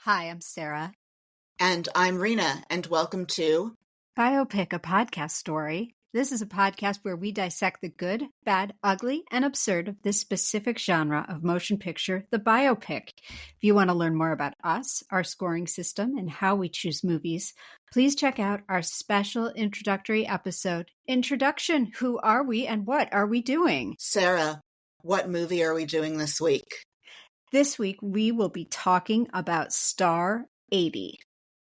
Hi, I'm Sara. And I'm Rena, and welcome to Biopic, a podcast story. This is a podcast where we dissect the good, bad, ugly, and absurd of this specific genre of motion picture, the biopic. If you want to learn more about us, our scoring system, and how we choose movies, please check out our special introductory episode, Introduction, Who Are We and What Are We Doing? Sara. What movie are we doing this week? This week, we will be talking about Star 80.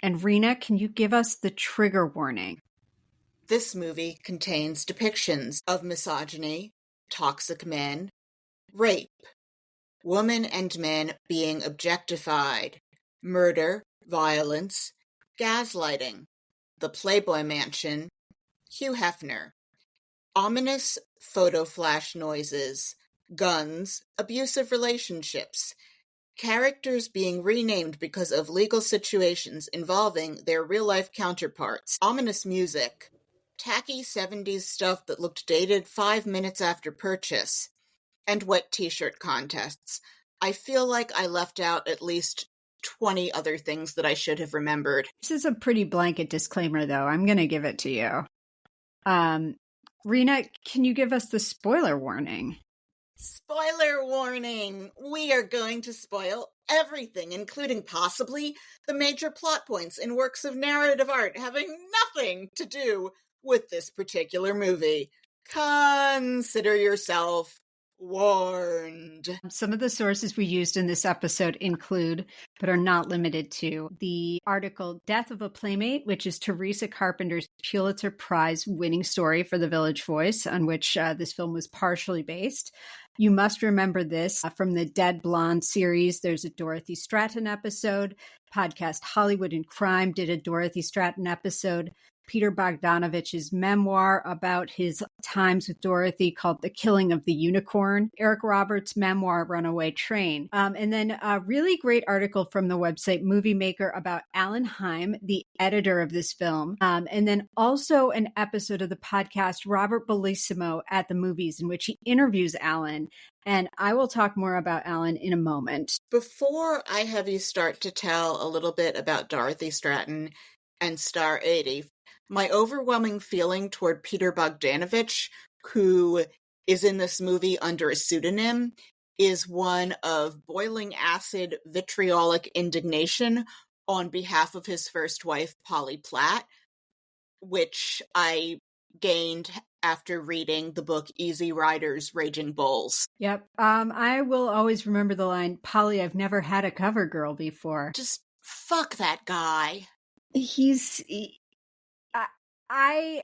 And Rena, can you give us the trigger warning? This movie contains depictions of misogyny, toxic men, rape, women and men being objectified, murder, violence, gaslighting, the Playboy mansion, Hugh Hefner, ominous photo flash noises, guns, abusive relationships, characters being renamed because of legal situations involving their real-life counterparts, ominous music, tacky 70s stuff that looked dated 5 minutes after purchase, and wet t-shirt contests. I feel like I left out at least 20 other things that I should have remembered. This is a pretty blanket disclaimer, though. I'm going to give it to you. Rena, can you give us the spoiler warning? Spoiler warning! We are going to spoil everything, including possibly the major plot points in works of narrative art having nothing to do with this particular movie. Consider yourself warned. Some of the sources we used in this episode include, but are not limited to, the article Death of a Playmate, which is Teresa Carpenter's Pulitzer Prize winning story for The Village Voice, on which this film was partially based. You must remember this from the Dead Blonde series. There's a Dorothy Stratten episode. Podcast Hollywood and Crime did a Dorothy Stratten episode. Peter Bogdanovich's memoir about his times with Dorothy called The Killing of the Unicorn. Eric Roberts' memoir, Runaway Train. And then a really great article from the website Movie Maker about Alan Heim, the editor of this film. And then also an episode of the podcast Robert Bellissimo at the Movies, in which he interviews Alan. And I will talk more about Alan in a moment. Before I have you start to tell a little bit about Dorothy Stratten and Star 80, my overwhelming feeling toward Peter Bogdanovich, who is in this movie under a pseudonym, is one of boiling acid vitriolic indignation on behalf of his first wife, Polly Platt, which I gained after reading the book Easy Riders, Raging Bulls. Yep. I will always remember the line, Polly, I've never had a cover girl before. Just fuck that guy.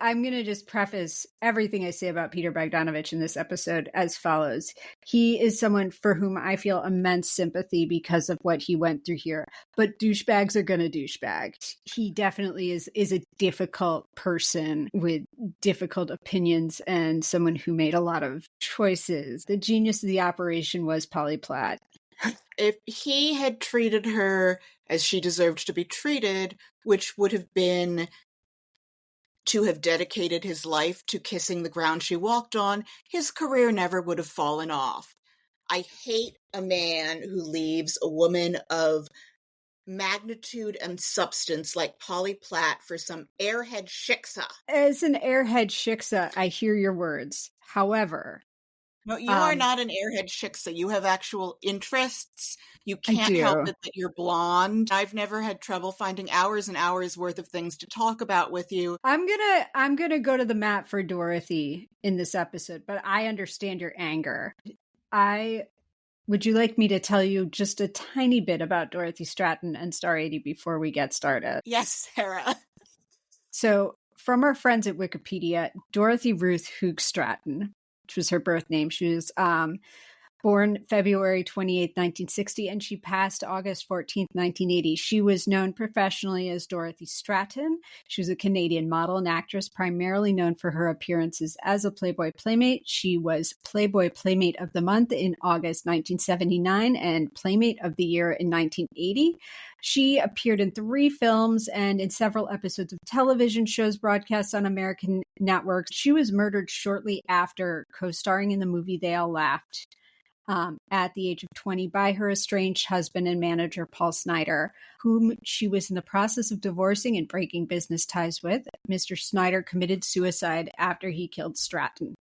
I'm going to just preface everything I say about Peter Bogdanovich in this episode as follows. He is someone for whom I feel immense sympathy because of what he went through here. But douchebags are going to douchebag. He definitely is a difficult person with difficult opinions and someone who made a lot of choices. The genius of the operation was Polly Platt. If he had treated her as she deserved to be treated, which would have been to have dedicated his life to kissing the ground she walked on, his career never would have fallen off. I hate a man who leaves a woman of magnitude and substance like Polly Platt for some airhead shiksa. As an airhead shiksa, I hear your words. However... No, you are not an airhead shiksa. You have actual interests. You can't help it that you're blonde. I've never had trouble finding hours and hours worth of things to talk about with you. I'm gonna go to the mat for Dorothy in this episode, but I understand your anger. Would you like me to tell you just a tiny bit about Dorothy Stratten and Star 80 before we get started? Yes, Sara. So, from our friends at Wikipedia, Dorothy Ruth Hoog Stratten, which was her birth name. She was born February 28, 1960, and she passed August 14, 1980. She was known professionally as Dorothy Stratten. She was a Canadian model and actress, primarily known for her appearances as a Playboy Playmate. She was Playboy Playmate of the Month in August 1979 and Playmate of the Year in 1980. She appeared in 3 films and in several episodes of television shows broadcast on American networks. She was murdered shortly after co-starring in the movie They All Laughed. at the age of 20 by her estranged husband and manager, Paul Snider, whom she was in the process of divorcing and breaking business ties with. Mr. Snider committed suicide after he killed Stratten.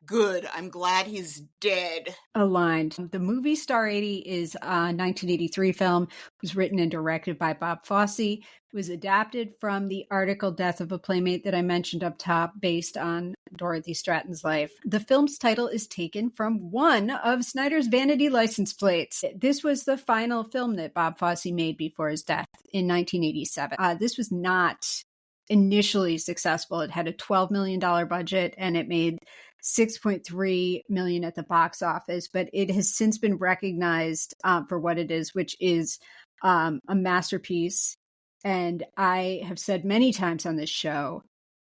Good. I'm glad he's dead. Aligned. The movie Star 80 is a 1983 film. It was written and directed by Bob Fosse. It was adapted from the article Death of a Playmate that I mentioned up top, based on Dorothy Stratten's life. The film's title is taken from one of Snider's vanity license plates. This was the final film that Bob Fosse made before his death in 1987. This was not initially successful. It had a $12 million budget and it made $6.3 million at the box office, but it has since been recognized for what it is, which is a masterpiece. And I have said many times on this show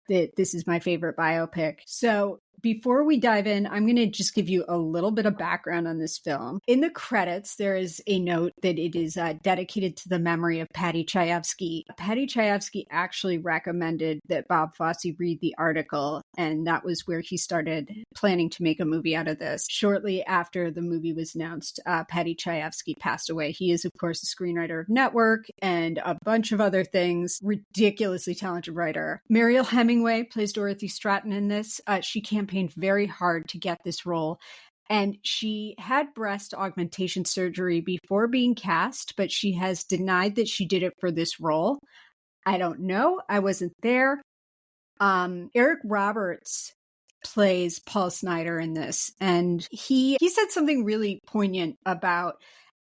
that this is my favorite biopic. So before we dive in, I'm going to just give you a little bit of background on this film. In the credits, there is a note that it is dedicated to the memory of Patty Chayefsky. Patty Chayefsky actually recommended that Bob Fosse read the article, and that was where he started planning to make a movie out of this. Shortly after the movie was announced, Patty Chayefsky passed away. He is, of course, a screenwriter of Network and a bunch of other things. Ridiculously talented writer. Mariel Hemingway plays Dorothy Stratten in this. She campaigned very hard to get this role. And she had breast augmentation surgery before being cast, but she has denied that she did it for this role. I don't know. I wasn't there. Eric Roberts plays Paul Snider in this. And he said something really poignant about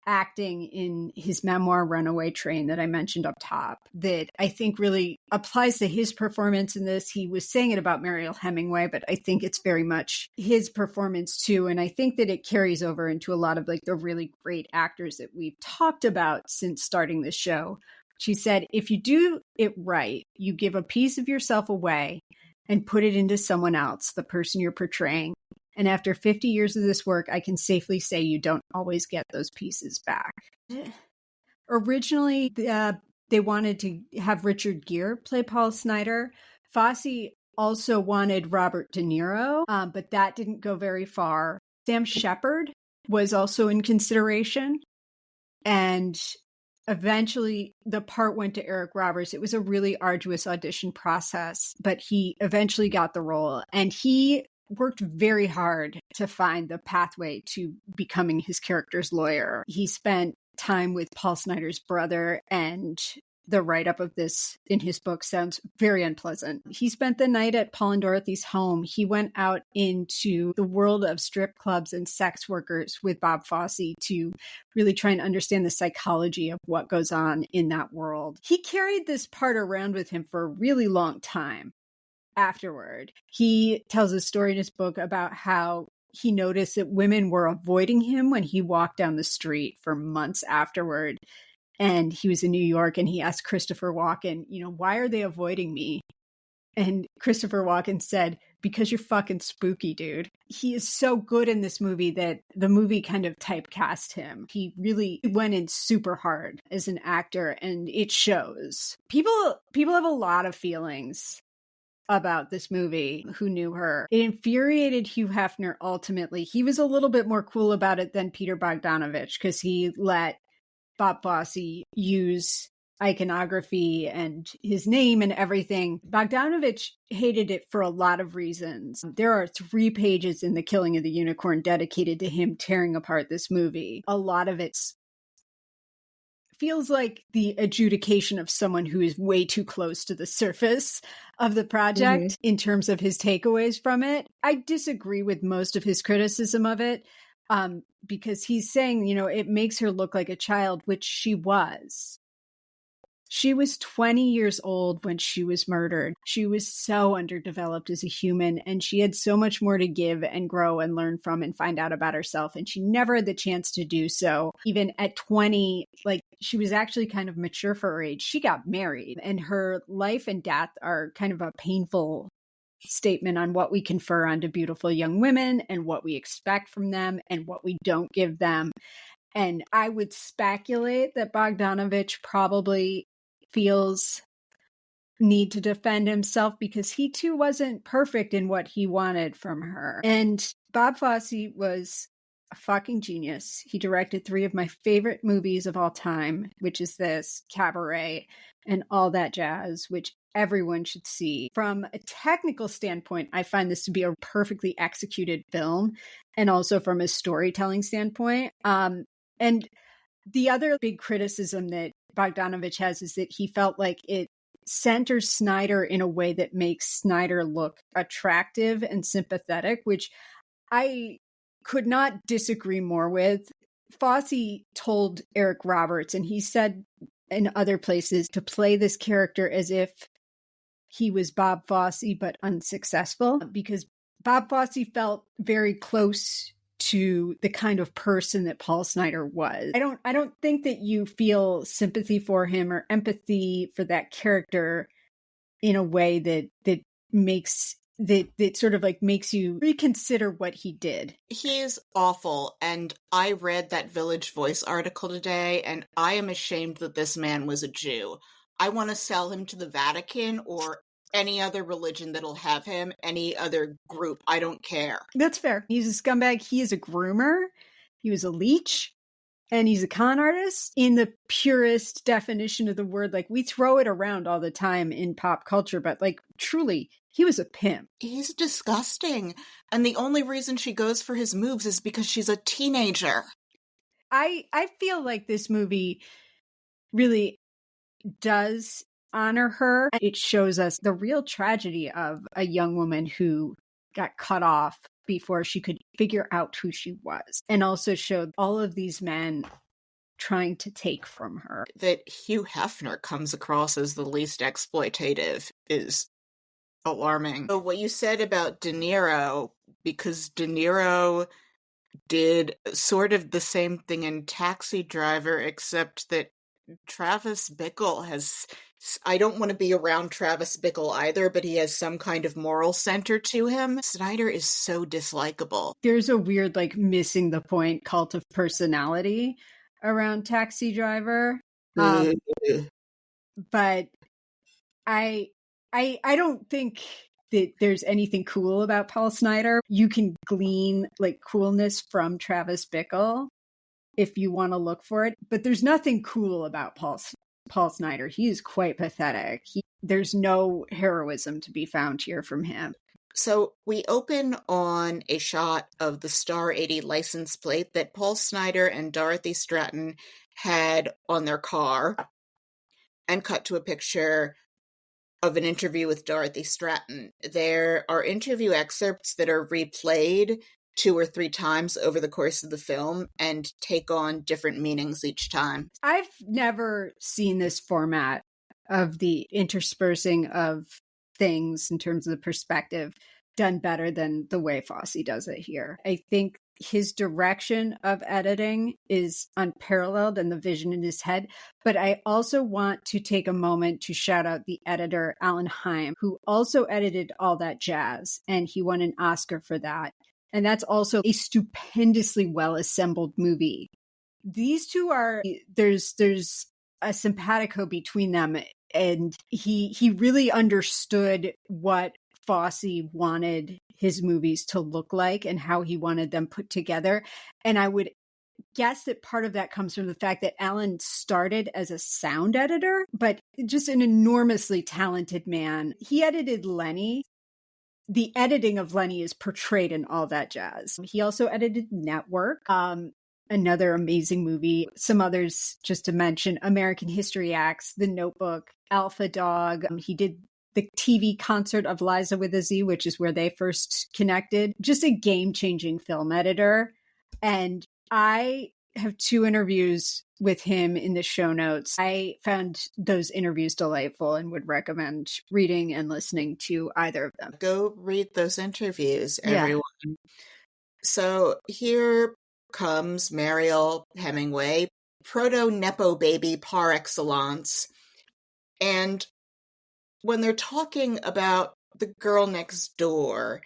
acting in his memoir, Runaway Train, that I mentioned up top, that I think really applies to his performance in this. He was saying it about Mariel Hemingway, but I think it's very much his performance too. And I think that it carries over into a lot of like the really great actors that we've talked about since starting the show. She said, if you do it right, you give a piece of yourself away and put it into someone else, the person you're portraying. And after 50 years of this work, I can safely say you don't always get those pieces back. Originally, they wanted to have Richard Gere play Paul Snider. Fosse also wanted Robert De Niro, but that didn't go very far. Sam Shepard was also in consideration. And eventually, the part went to Eric Roberts. It was a really arduous audition process, but he eventually got the role. And he worked very hard to find the pathway to becoming his character's lawyer. He spent time with Paul Snider's brother, and the write-up of this in his book sounds very unpleasant. He spent the night at Paul and Dorothy's home. He went out into the world of strip clubs and sex workers with Bob Fosse to really try and understand the psychology of what goes on in that world. He carried this part around with him for a really long time. Afterward, he tells a story in his book about how he noticed that women were avoiding him when he walked down the street for months afterward. And he was in New York and he asked Christopher Walken, why are they avoiding me? And Christopher Walken said, because you're fucking spooky, dude. He is so good in this movie that the movie kind of typecast him. He really went in super hard as an actor, and it shows. People have a lot of feelings about this movie who knew her. It infuriated Hugh Hefner ultimately. He was a little bit more cool about it than Peter Bogdanovich because he let Bob Fosse use iconography and his name and everything. Bogdanovich hated it for a lot of reasons. There are 3 pages in The Killing of the Unicorn dedicated to him tearing apart this movie. A lot of it feels like the adjudication of someone who is way too close to the surface of the project in terms of his takeaways from it. I disagree with most of his criticism of it because he's saying, it makes her look like a child, which she was. She was 20 years old when she was murdered. She was so underdeveloped as a human, and she had so much more to give and grow and learn from and find out about herself. And she never had the chance to do so. Even at 20, she was actually kind of mature for her age. She got married, and her life and death are kind of a painful statement on what we confer onto beautiful young women and what we expect from them and what we don't give them. And I would speculate that Bogdanovich probably feels need to defend himself because he too wasn't perfect in what he wanted from her. And Bob Fosse was a fucking genius. He directed 3 of my favorite movies of all time, which is this, Cabaret, and All That Jazz, which everyone should see. From a technical standpoint, I find this to be a perfectly executed film, and also from a storytelling standpoint. And the other big criticism that Bogdanovich has is that he felt like it centers Snider in a way that makes Snider look attractive and sympathetic, which I could not disagree more with. Fosse told Eric Roberts, and he said in other places, to play this character as if he was Bob Fosse but unsuccessful, because Bob Fosse felt very close to the kind of person that Paul Snider was. I don't think that you feel sympathy for him or empathy for that character in a way that makes that sort of like makes you reconsider what he did. He's awful, and I read that Village Voice article today, and I am ashamed that this man was a Jew. I want to sell him to the Vatican or any other religion that'll have him, any other group. I don't care. That's fair. He's a scumbag. He is a groomer. He was a leech. And he's a con artist in the purest definition of the word. Like, we throw it around all the time in pop culture, but like, truly, he was a pimp. He's disgusting. And the only reason she goes for his moves is because she's a teenager. I feel like this movie really does honor her. It shows us the real tragedy of a young woman who got cut off before she could figure out who she was, and also showed all of these men trying to take from her. That Hugh Hefner comes across as the least exploitative is alarming. So what you said about De Niro, because De Niro did sort of the same thing in Taxi Driver, except that Travis Bickle has, I don't want to be around Travis Bickle either, but he has some kind of moral center to him. Snider is so dislikable. There's a weird, like, missing the point cult of personality around Taxi Driver. But I don't think that there's anything cool about Paul Snider. You can glean like coolness from Travis Bickle if you want to look for it, but there's nothing cool about Paul Snider. He is quite pathetic. There's no heroism to be found here from him. So we open on a shot of the Star 80 license plate that Paul Snider and Dorothy Stratten had on their car, and cut to a picture of an interview with Dorothy Stratten. There are interview excerpts that are replayed 2 or 3 times over the course of the film and take on different meanings each time. I've never seen this format of the interspersing of things in terms of the perspective done better than the way Fosse does it here. I think his direction of editing is unparalleled and the vision in his head. But I also want to take a moment to shout out the editor, Alan Heim, who also edited All That Jazz, and he won an Oscar for that. And that's also a stupendously well-assembled movie. These two are, there's a simpatico between them, and he really understood what Fosse wanted his movies to look like and how he wanted them put together. And I would guess that part of that comes from the fact that Alan started as a sound editor, but just an enormously talented man. He edited Lenny. The editing of Lenny is portrayed in All That Jazz. He also edited Network, another amazing movie. Some others, just to mention, American History X, The Notebook, Alpha Dog. He did the TV concert of Liza with a Z, which is where they first connected. Just a game-changing film editor. And I have 2 interviews with him in the show notes. I found those interviews delightful and would recommend reading and listening to either of them. Go read those interviews, everyone. Yeah. So here comes Mariel Hemingway, proto-Nepo baby par excellence. And when they're talking about the girl next door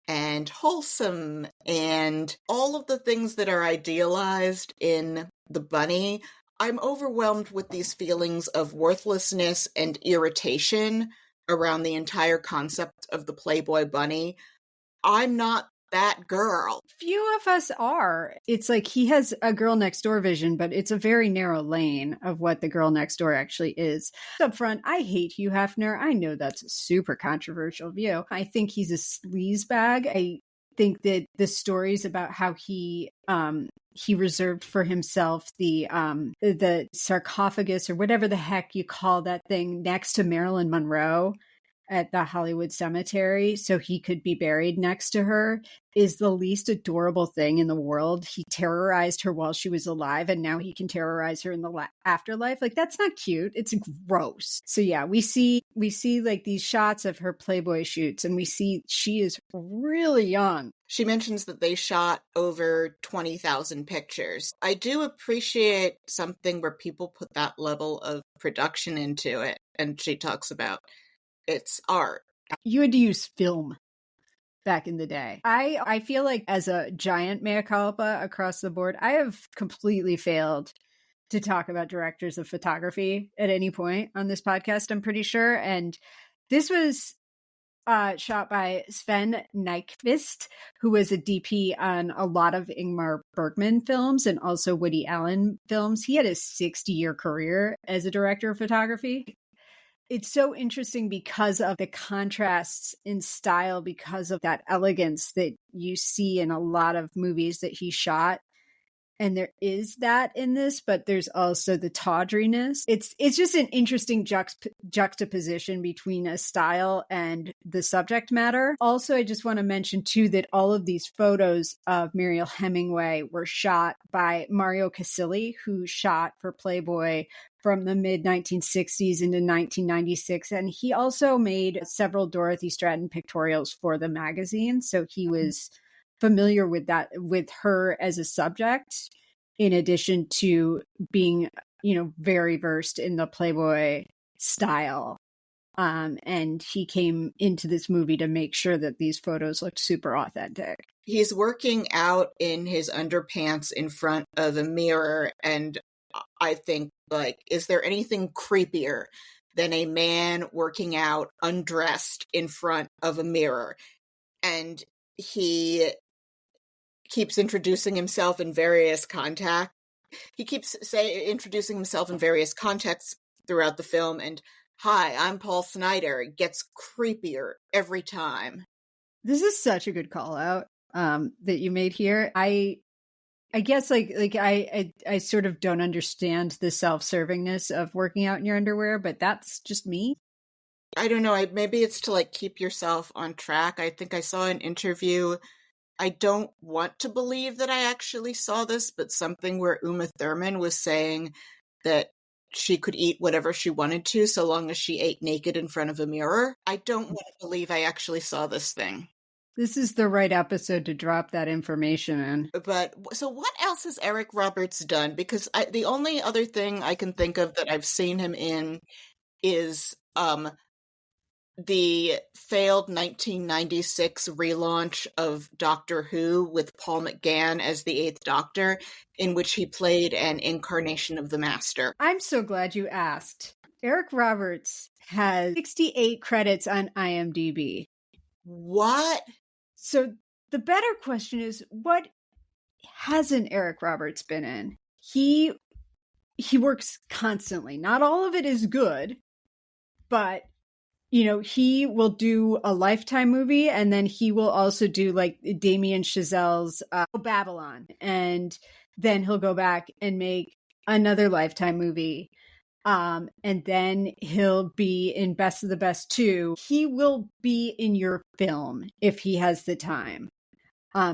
and wholesome and all of the things that are idealized in the bunny, I'm overwhelmed with these feelings of worthlessness and irritation around the entire concept of the Playboy bunny. I'm not that girl. Few of us are. It's like he has a girl next door vision, but it's a very narrow lane of what the girl next door actually is. Up front, I hate Hugh Hefner. I know that's a super controversial view. I think he's a sleazebag. I think that the stories about how he reserved for himself the sarcophagus or whatever the heck you call that thing next to Marilyn Monroe at the Hollywood Cemetery so he could be buried next to her is the least adorable thing in the world. He terrorized her while she was alive, and now he can terrorize her in the afterlife. Like, that's not cute. It's gross. So yeah, we see like these shots of her Playboy shoots, and we see she is really young. She mentions that they shot over 20,000 pictures. I do appreciate something where people put that level of production into it, and she talks about it's art. You had to use film back in the day. I feel like as a giant mea culpa across the board, I have completely failed to talk about directors of photography at any point on this podcast, I'm pretty sure. And this was shot by Sven Nykvist, who was a DP on a lot of Ingmar Bergman films and also Woody Allen films. He had a 60-year career as a director of photography. It's so interesting because of the contrasts in style, because of that elegance that you see in a lot of movies that he shot. And there is that in this, but there's also the tawdriness. It's just an interesting juxtaposition between a style and the subject matter. Also, I just want to mention, too, that all of these photos of Mariel Hemingway were shot by Mario Casilli, who shot for Playboy from the mid-1960s into 1996. And he also made several Dorothy Stratten pictorials for the magazine. So he was familiar with that, with her as a subject, in addition to being, very versed in the Playboy style. And he came into this movie to make sure that these photos looked super authentic. He's working out in his underpants in front of a mirror, and I think, like, is there anything creepier than a man working out undressed in front of a mirror? And he keeps introducing himself in various contexts. He keeps introducing himself in various contexts throughout the film, and hi, I'm Paul Snider. It gets creepier every time. This is such a good call out that you made here. I guess I sort of don't understand the self-servingness of working out in your underwear, but that's just me. I don't know. Maybe it's to like keep yourself on track. I think I saw an interview. I don't want to believe that I actually saw this, but something where Uma Thurman was saying that she could eat whatever she wanted to so long as she ate naked in front of a mirror. I don't want to believe I actually saw this thing. This is the right episode to drop that information in. But so what else has Eric Roberts done? Because the only other thing I can think of that I've seen him in is the failed 1996 relaunch of Doctor Who with Paul McGann as the Eighth Doctor, in which he played an incarnation of the Master. I'm so glad you asked. Eric Roberts has 68 credits on IMDb. What? So the better question is, what hasn't Eric Roberts been in? He works constantly. Not all of it is good, but he will do a Lifetime movie, and then he will also do like Damien Chazelle's Babylon, and then he'll go back and make another Lifetime movie. And then he'll be in Best of the Best 2. He will be in your film if he has the time.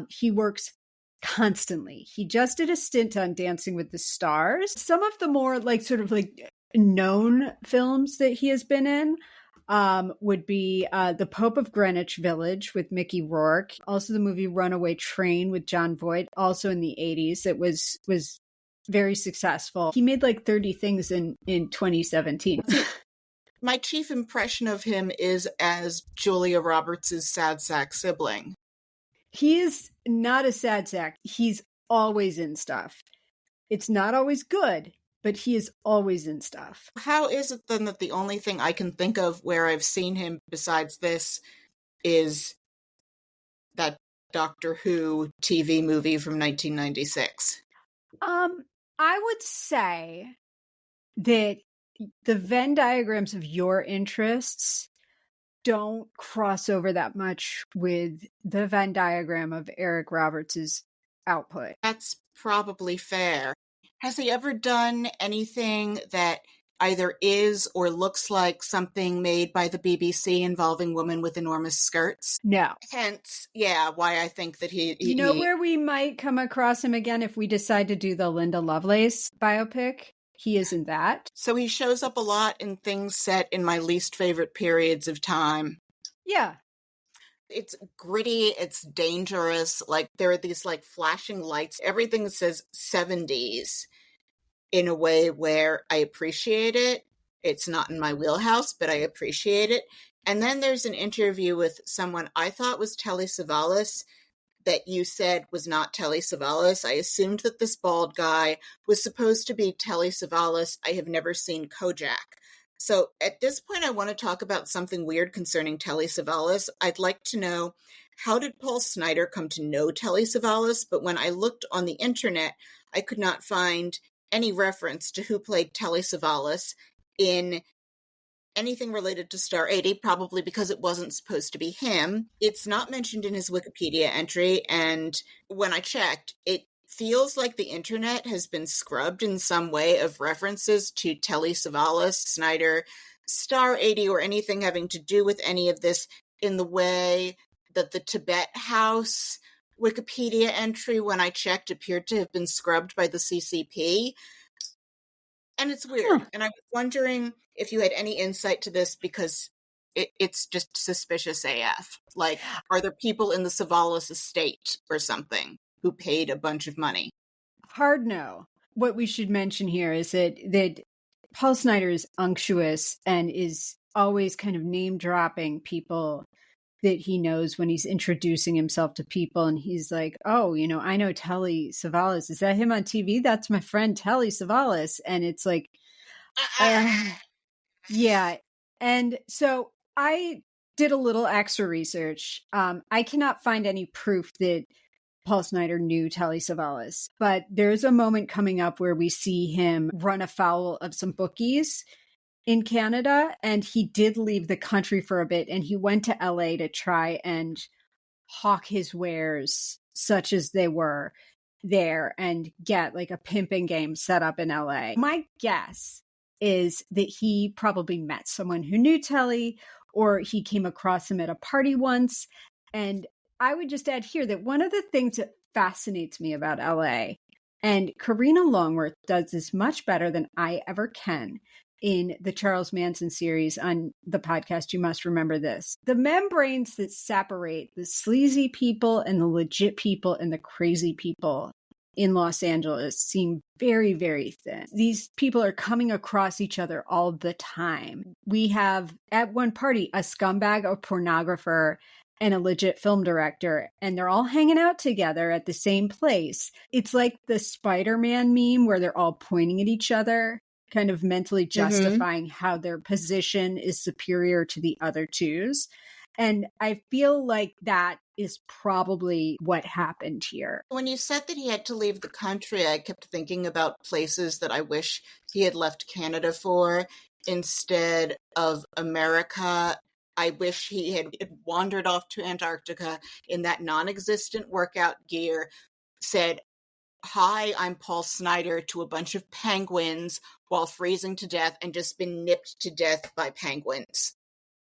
He works constantly. He just did a stint on Dancing with the Stars. Some of the more known films that he has been in would be The Pope of Greenwich Village with Mickey Rourke. Also the movie Runaway Train with Jon Voight, also in the 80s. It was very successful. He made 30 things in 2017. My chief impression of him is as Julia Roberts' sad sack sibling. He is not a sad sack. He's always in stuff. It's not always good, but he is always in stuff. How is it then that the only thing I can think of where I've seen him besides this is that Doctor Who TV movie from 1996? I would say that the Venn diagrams of your interests don't cross over that much with the Venn diagram of Eric Roberts' output. That's probably fair. Has he ever done anything that either is or looks like something made by the BBC involving women with enormous skirts? No. Hence, yeah, why I think that he You know where we might come across him again if we decide to do the Linda Lovelace biopic? He isn't that. So he shows up a lot in things set in my least favorite periods of time. Yeah. It's gritty, it's dangerous, like there are these like flashing lights. Everything says 70s in a way where I appreciate it. It's not in my wheelhouse, but I appreciate it. And then there's an interview with someone I thought was Telly Savalas that you said was not Telly Savalas. I assumed that this bald guy was supposed to be Telly Savalas. I have never seen Kojak. So at this point, I want to talk about something weird concerning Telly Savalas. I'd like to know, how did Paul Snider come to know Telly Savalas? But when I looked on the internet, I could not find any reference to who played Telly Savalas in anything related to Star 80, probably because it wasn't supposed to be him. It's not mentioned in his Wikipedia entry, and when I checked, it feels like the internet has been scrubbed in some way of references to Telly Savalas, Snider, Star 80, or anything having to do with any of this in the way that the Tibet House Wikipedia entry, when I checked, appeared to have been scrubbed by the CCP. And it's weird. And I was wondering if you had any insight to this, because it's just suspicious AF. Like, are there people in the Savalas estate or something who paid a bunch of money? Hard no. What we should mention here is that Paul Snider is unctuous and is always kind of name dropping people that he knows when he's introducing himself to people. And he's like, oh, you know, I know Telly Savalas. Is that him on TV? That's my friend Telly Savalas. And it's like, yeah. And so I did a little extra research. I cannot find any proof that Paul Snider knew Telly Savalas, but there's a moment coming up where we see him run afoul of some bookies in Canada, and he did leave the country for a bit, and he went to LA to try and hawk his wares such as they were there and get like a pimping game set up in LA. My guess is that he probably met someone who knew Telly, or he came across him at a party once. And I would just add here that one of the things that fascinates me about LA, and Karina Longworth does this much better than I ever can in the Charles Manson series on the podcast, You Must Remember This. The membranes that separate the sleazy people and the legit people and the crazy people in Los Angeles seem very, very thin. These people are coming across each other all the time. We have at one party a scumbag, a pornographer, and a legit film director, and they're all hanging out together at the same place. It's like the Spiderman meme where they're all pointing at each other, kind of mentally justifying how their position is superior to the other two's. And I feel like that is probably what happened here. When you said that he had to leave the country, I kept thinking about places that I wish he had left Canada for instead of America. I wish he had wandered off to Antarctica in that non-existent workout gear, said, "Hi, I'm Paul Snider," to a bunch of penguins while freezing to death, and just been nipped to death by penguins.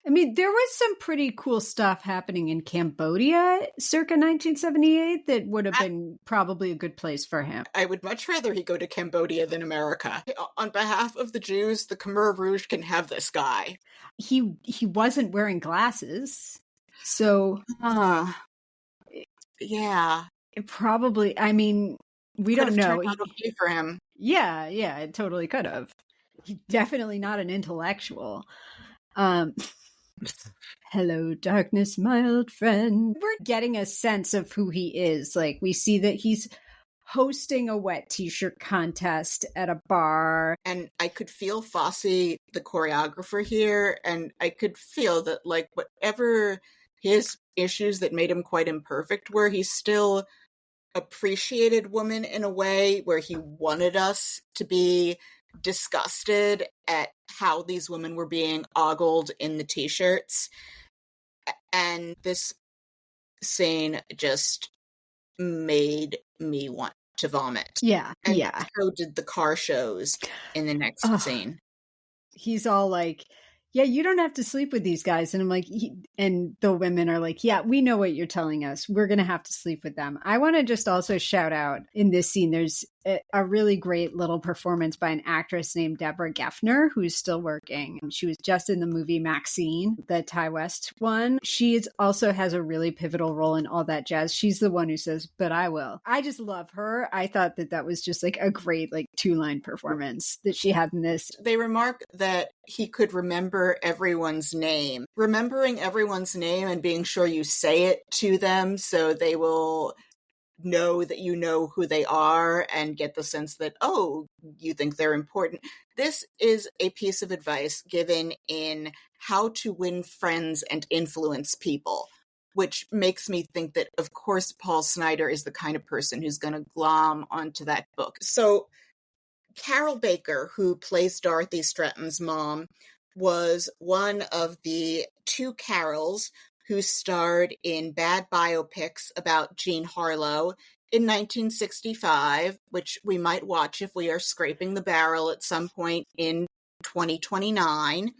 I mean, there was some pretty cool stuff happening in Cambodia circa 1978 that would have been probably a good place for him. I would much rather he go to Cambodia than America. On behalf of the Jews, the Khmer Rouge can have this guy. He wasn't wearing glasses, so yeah, it probably. I mean, we don't know. Turned out okay for him. Yeah, it totally could have. He's definitely not an intellectual. Hello, darkness, my old friend. We're getting a sense of who he is. Like, we see that he's hosting a wet t-shirt contest at a bar. And I could feel Fosse, the choreographer here, and I could feel that, like, whatever his issues that made him quite imperfect, where he still appreciated women in a way where he wanted us to be disgusted at how these women were being ogled in the t-shirts. And this scene just made me want to vomit. Yeah. And Yeah. so did the car shows in the next scene. He's all like, yeah, you don't have to sleep with these guys. And I'm like, and the women are like, yeah, we know what you're telling us. We're going to have to sleep with them. I want to just also shout out in this scene, there's a really great little performance by an actress named Deborah Geffner, who's still working. She was just in the movie Maxine, the Ty West one. She also has a really pivotal role in All That Jazz. She's the one who says, but I will. I just love her. I thought that was just like a great, like 2-line performance that she had in this. They remark that he could remember everyone's name. Remembering everyone's name and being sure you say it to them so they will know that you know who they are and get the sense that, oh, you think they're important. This is a piece of advice given in How to Win Friends and Influence People, which makes me think that, of course, Paul Snider is the kind of person who's going to glom onto that book. So Carroll Baker, who plays Dorothy Stratten's mom, was one of the 2 Carrolls who starred in bad biopics about Jean Harlow in 1965, which we might watch if we are scraping the barrel at some point in 2029.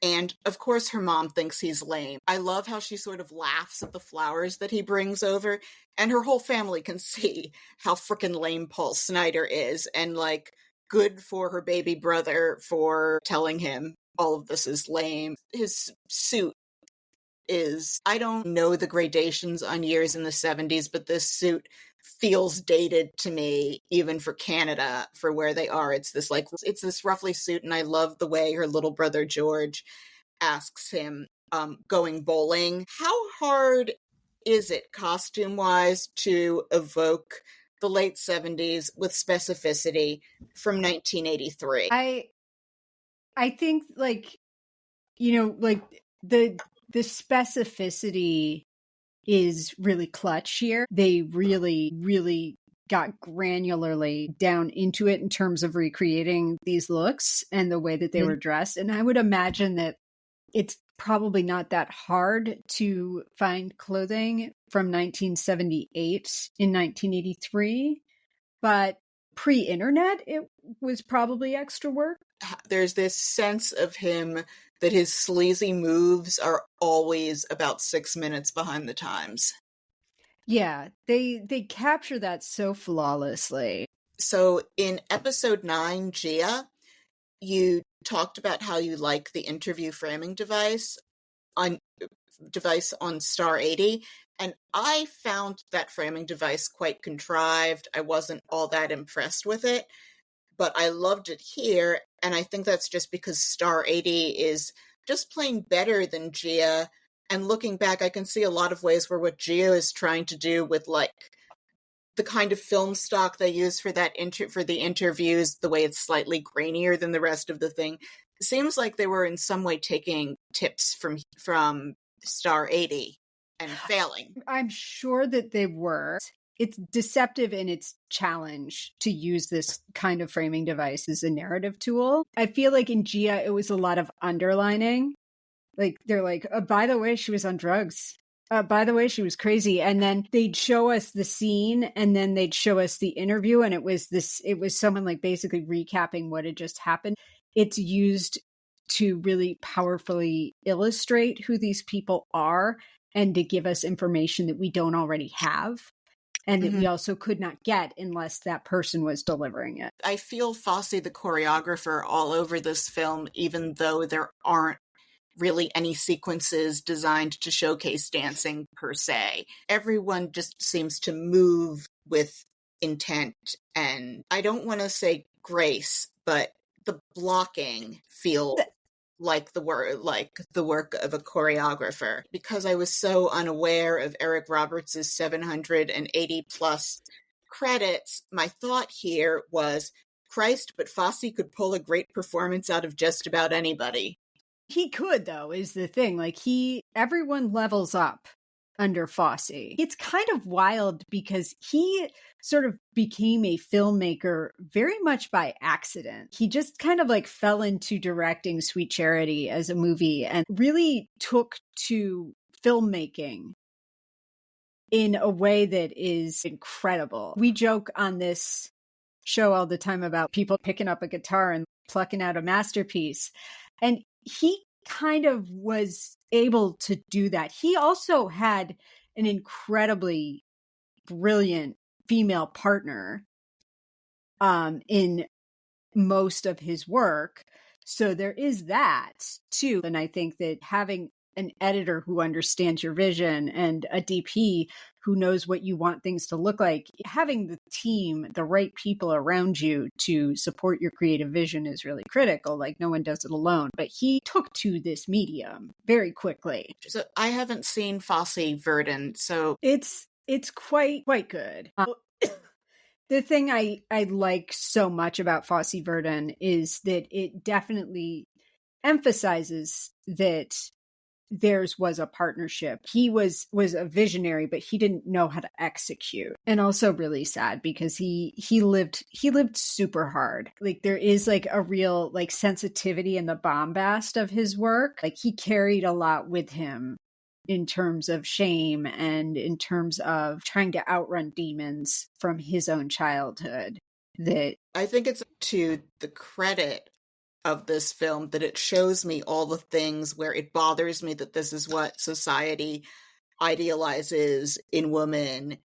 And, of course, her mom thinks he's lame. I love how she sort of laughs at the flowers that he brings over, and her whole family can see how frickin' lame Paul Snider is, and, like, good for her baby brother for telling him all of this is lame. His suit is, I don't know the gradations on years in the 70s, but this suit feels dated to me, even for Canada, for where they are. It's this roughly suit, and I love the way her little brother George asks him, going bowling, how hard is it, costume-wise, to evoke the late 70s with specificity from 1983? I think, like, you know, like the specificity is really clutch here. They really, really got granularly down into it in terms of recreating these looks and the way that they were dressed. And I would imagine that it's probably not that hard to find clothing from 1978 in 1983, but pre-internet, it was probably extra work. There's this sense of him that his sleazy moves are always about 6 minutes behind the times. Yeah, they capture that so flawlessly. So in episode 9, Gia, you talked about how you like the interview framing device on Star 80, and I found that framing device quite contrived. I wasn't all that impressed with it, but I loved it here, and I think that's just because Star 80 is just plain better than Gia. And looking back, I can see a lot of ways where what Gia is trying to do with, like, the kind of film stock they use for that for the interviews, the way it's slightly grainier than the rest of the thing, it seems like they were in some way taking tips from Star 80 and failing. I'm sure that they were. It's deceptive in its challenge to use this kind of framing device as a narrative tool. I feel like in Gia, it was a lot of underlining. Like, they're like, by the way, she was on drugs. By the way, she was crazy. And then they'd show us the scene, and then they'd show us the interview. And it was someone like basically recapping what had just happened. It's used to really powerfully illustrate who these people are and to give us information that we don't already have. And that we also could not get unless that person was delivering it. I feel Fosse, the choreographer, all over this film, even though there aren't really any sequences designed to showcase dancing per se. Everyone just seems to move with intent, and I don't want to say grace, but the blocking feels like the work of a choreographer. Because I was so unaware of Eric Roberts' 780 plus credits, my thought here was, Christ, but Fosse could pull a great performance out of just about anybody. He could, though, is the thing. Like, everyone levels up under Fosse. It's kind of wild because he sort of became a filmmaker very much by accident. He just kind of like fell into directing Sweet Charity as a movie and really took to filmmaking in a way that is incredible. We joke on this show all the time about people picking up a guitar and plucking out a masterpiece. And he kind of was able to do that. He also had an incredibly brilliant female partner in most of his work. So there is that too. And I think that having an editor who understands your vision and a DP who knows what you want things to look like, having the team, the right people around you to support your creative vision is really critical. Like, no one does it alone. But he took to this medium very quickly. So I haven't seen Fosse Verdon, so it's quite good. The thing I like so much about Fosse Verdon is that it definitely emphasizes that theirs was a partnership. He was a visionary, but he didn't know how to execute. And also really sad because he lived super hard. Like, there is like a real like sensitivity in the bombast of his work. Like, he carried a lot with him in terms of shame and in terms of trying to outrun demons from his own childhood. That I think it's to the credit of this film that it shows me all the things where it bothers me that this is what society idealizes in women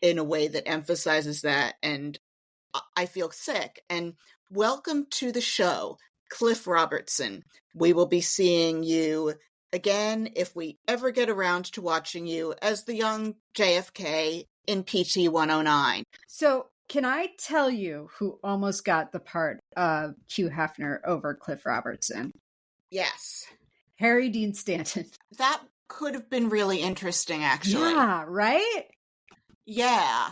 in a way that emphasizes that, and I feel sick. And welcome to the show, Cliff Robertson. We will be seeing you again if we ever get around to watching you as the young JFK in PT 109. So can I tell you who almost got the part of Hugh Hefner over Cliff Robertson? Yes. Harry Dean Stanton. That could have been really interesting, actually. Yeah, right? Yeah.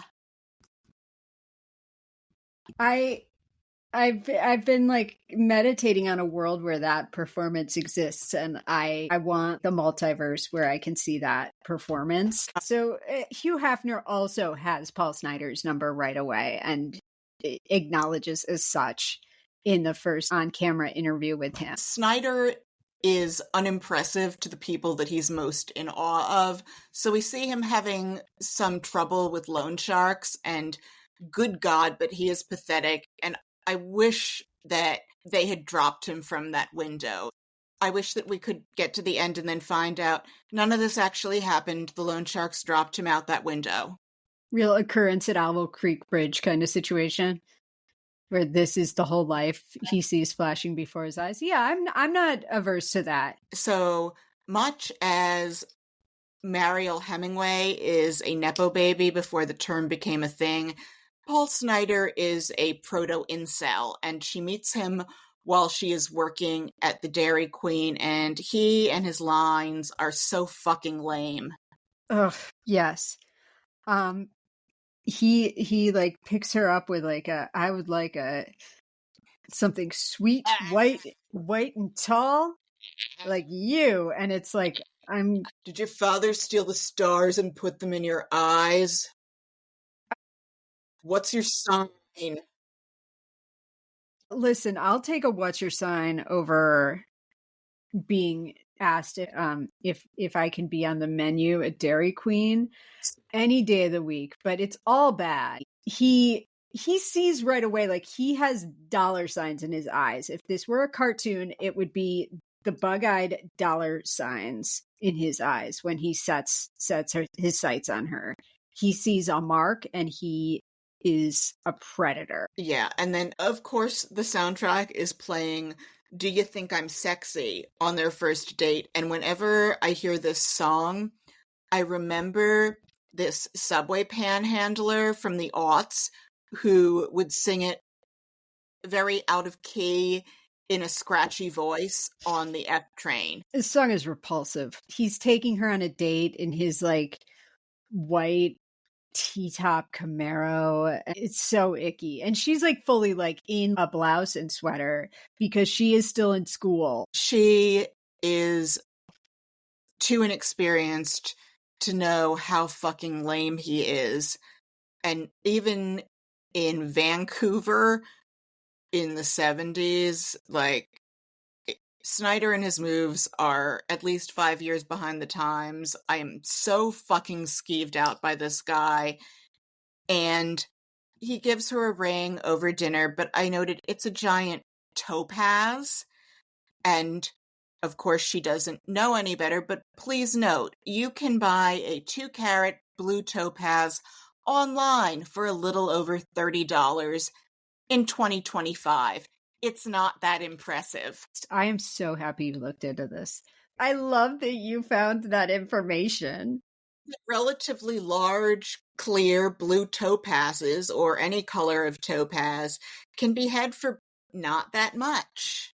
I've been like meditating on a world where that performance exists, and I want the multiverse where I can see that performance. So Hugh Hefner also has Paul Snider's number right away and acknowledges as such in the first on-camera interview with him. Snider is unimpressive to the people that he's most in awe of. So we see him having some trouble with loan sharks, and good God, but he is pathetic. And I wish that they had dropped him from that window. I wish that we could get to the end and then find out none of this actually happened. The loan sharks dropped him out that window. Real occurrence at Owl Creek Bridge kind of situation, where this is the whole life he sees flashing before his eyes. Yeah, I'm not averse to that. So much as Mariel Hemingway is a Nepo baby before the term became a thing, Paul Snider is a proto-incel, and she meets him while she is working at the Dairy Queen, and he and his lines are so fucking lame. Ugh, yes. He like picks her up with like I would like something sweet, white and tall, like you. And it's like, Did your father steal the stars and put them in your eyes? What's your sign? Listen, I'll take a what's your sign over being asked if I can be on the menu at Dairy Queen any day of the week, but it's all bad. He sees right away, like, he has dollar signs in his eyes. If this were a cartoon, it would be the bug-eyed dollar signs in his eyes when he sets his sights on her. He sees a mark and he is a predator. Yeah, and then of course the soundtrack is playing Do You Think I'm Sexy on their first date, and whenever I hear this song, I remember this subway panhandler from the aughts who would sing it very out of key in a scratchy voice on the F train. This song is repulsive. He's taking her on a date in his like white T-top Camaro. It's so icky. And she's like fully like in a blouse and sweater because she is still in school. She is too inexperienced to know how fucking lame he is. And even in Vancouver in the 70s, like, Snider and his moves are at least 5 years behind the times. I am so fucking skeeved out by this guy. And he gives her a ring over dinner, but I noted it's a giant topaz. And of course, she doesn't know any better, but please note, you can buy a 2-carat blue topaz online for a little over $30 in 2025. It's not that impressive. I am so happy you looked into this. I love that you found that information. Relatively large, clear blue topazes, or any color of topaz, can be had for not that much.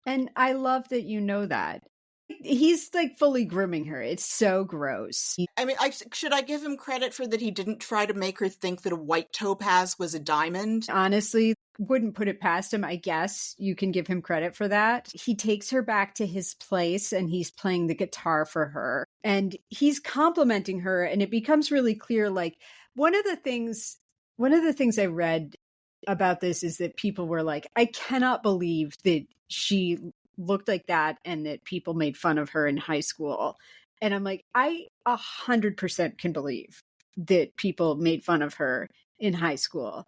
And I love that you know that. He's like fully grooming her. It's so gross. I mean, should I give him credit for that he didn't try to make her think that a white topaz was a diamond? Honestly, wouldn't put it past him. I guess you can give him credit for that. He takes her back to his place and he's playing the guitar for her. And he's complimenting her, and it becomes really clear. Like, one of the things I read about this is that people were like, I cannot believe that she looked like that and that people made fun of her in high school. And I'm like, I 100% can believe that people made fun of her in high school.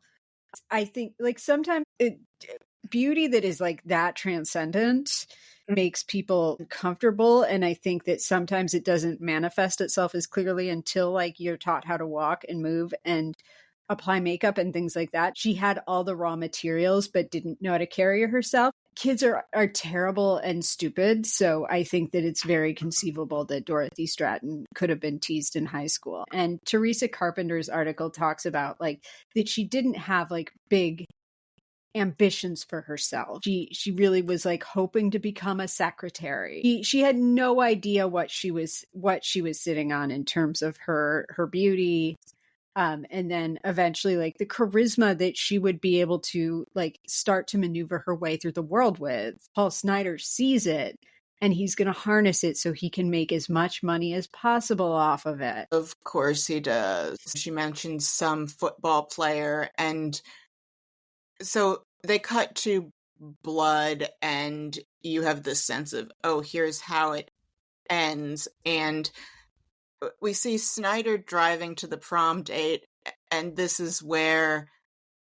I think, like, sometimes beauty that is like that transcendent makes people comfortable. And I think that sometimes it doesn't manifest itself as clearly until, like, you're taught how to walk and move and apply makeup and things like that. She had all the raw materials, but didn't know how to carry herself. Kids are terrible and stupid. So I think that it's very conceivable that Dorothy Stratten could have been teased in high school. And Teresa Carpenter's article talks about, like, that she didn't have like big ambitions for herself. She really was like hoping to become a secretary. She had no idea what she was sitting on in terms of her beauty. And then eventually, like, the charisma that she would be able to, like, start to maneuver her way through the world with. Paul Snider sees it, and he's going to harness it so he can make as much money as possible off of it. Of course he does. She mentions some football player, and so they cut to blood, and you have this sense of, oh, here's how it ends. And we see Snider driving to the prom date, and this is where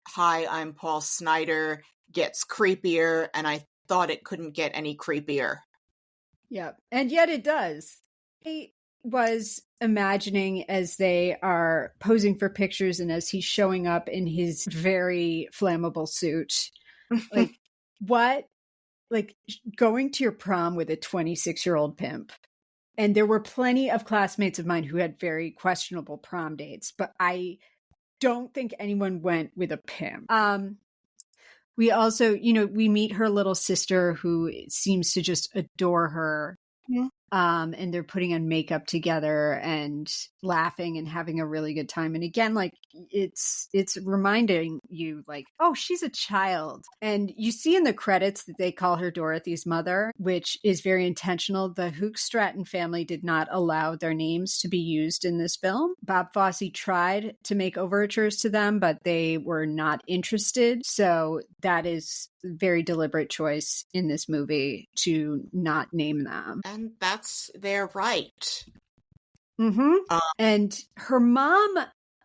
"Hi, I'm Paul Snider" gets creepier, and I thought it couldn't get any creepier. Yeah, and yet it does. I was imagining, as they are posing for pictures and as he's showing up in his very flammable suit, like, what? Like, going to your prom with a 26-year-old pimp. And there were plenty of classmates of mine who had very questionable prom dates, but I don't think anyone went with a pimp. We also, we meet her little sister, who seems to just adore her. Yeah. And they're putting on makeup together and laughing and having a really good time. And again, like, it's reminding you, like, oh, she's a child. And you see in the credits that they call her Dorothy's mother, which is very intentional. The Hook Stratten family did not allow their names to be used in this film. Bob Fosse tried to make overtures to them, but they were not interested. So that is a very deliberate choice in this movie to not name them. And that's their right. Mm-hmm. And her mom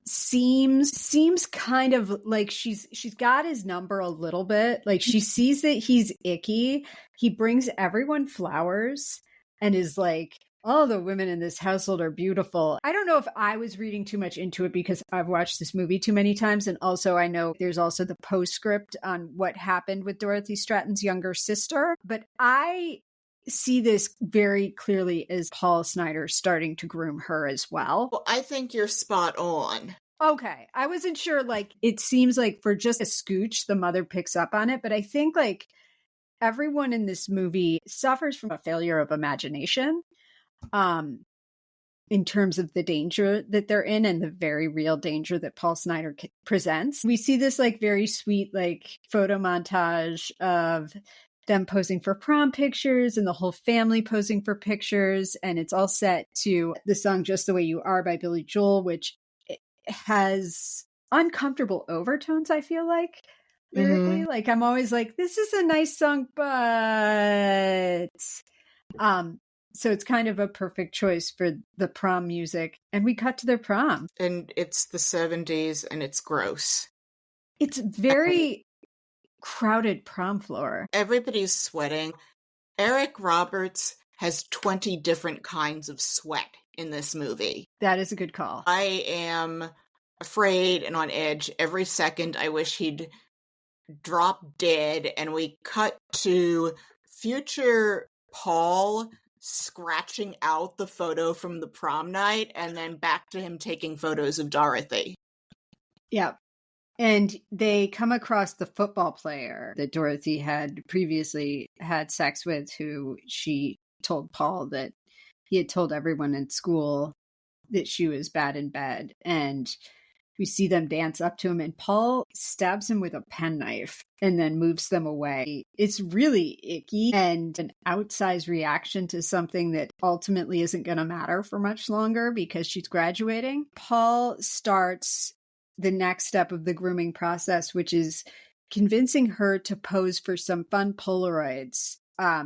seems kind of like she's got his number a little bit. Like, she sees that he's icky. He brings everyone flowers and is like, oh, the women in this household are beautiful. I don't know if I was reading too much into it because I've watched this movie too many times. And also, I know there's also the postscript on what happened with Dorothy Stratten's younger sister. But I see this very clearly as Paul Snider starting to groom her as well. Well, I think you're spot on. Okay. I wasn't sure, like, it seems like for just a scooch, the mother picks up on it. But I think, like, everyone in this movie suffers from a failure of imagination. In terms of the danger that they're in and the very real danger that Paul Snider presents. We see this, like, very sweet, like, photo montage of them posing for prom pictures and the whole family posing for pictures. And it's all set to the song Just the Way You Are by Billy Joel, which has uncomfortable overtones, I feel like, lyrically. Like, I'm always like, this is a nice song, but so it's kind of a perfect choice for the prom music. And we cut to their prom. And it's the 70s and it's gross. It's very crowded prom floor. Everybody's sweating. Eric Roberts has 20 different kinds of sweat in this movie. That is a good call. I am afraid and on edge every second. I wish he'd drop dead. And we cut to future Paul scratching out the photo from the prom night and then back to him taking photos of Dorothy. Yeah. And they come across the football player that Dorothy had previously had sex with, who she told Paul that he had told everyone in school that she was bad in bed. And we see them dance up to him, and Paul stabs him with a penknife and then moves them away. It's really icky and an outsized reaction to something that ultimately isn't going to matter for much longer because she's graduating. Paul starts the next step of the grooming process, which is convincing her to pose for some fun Polaroids,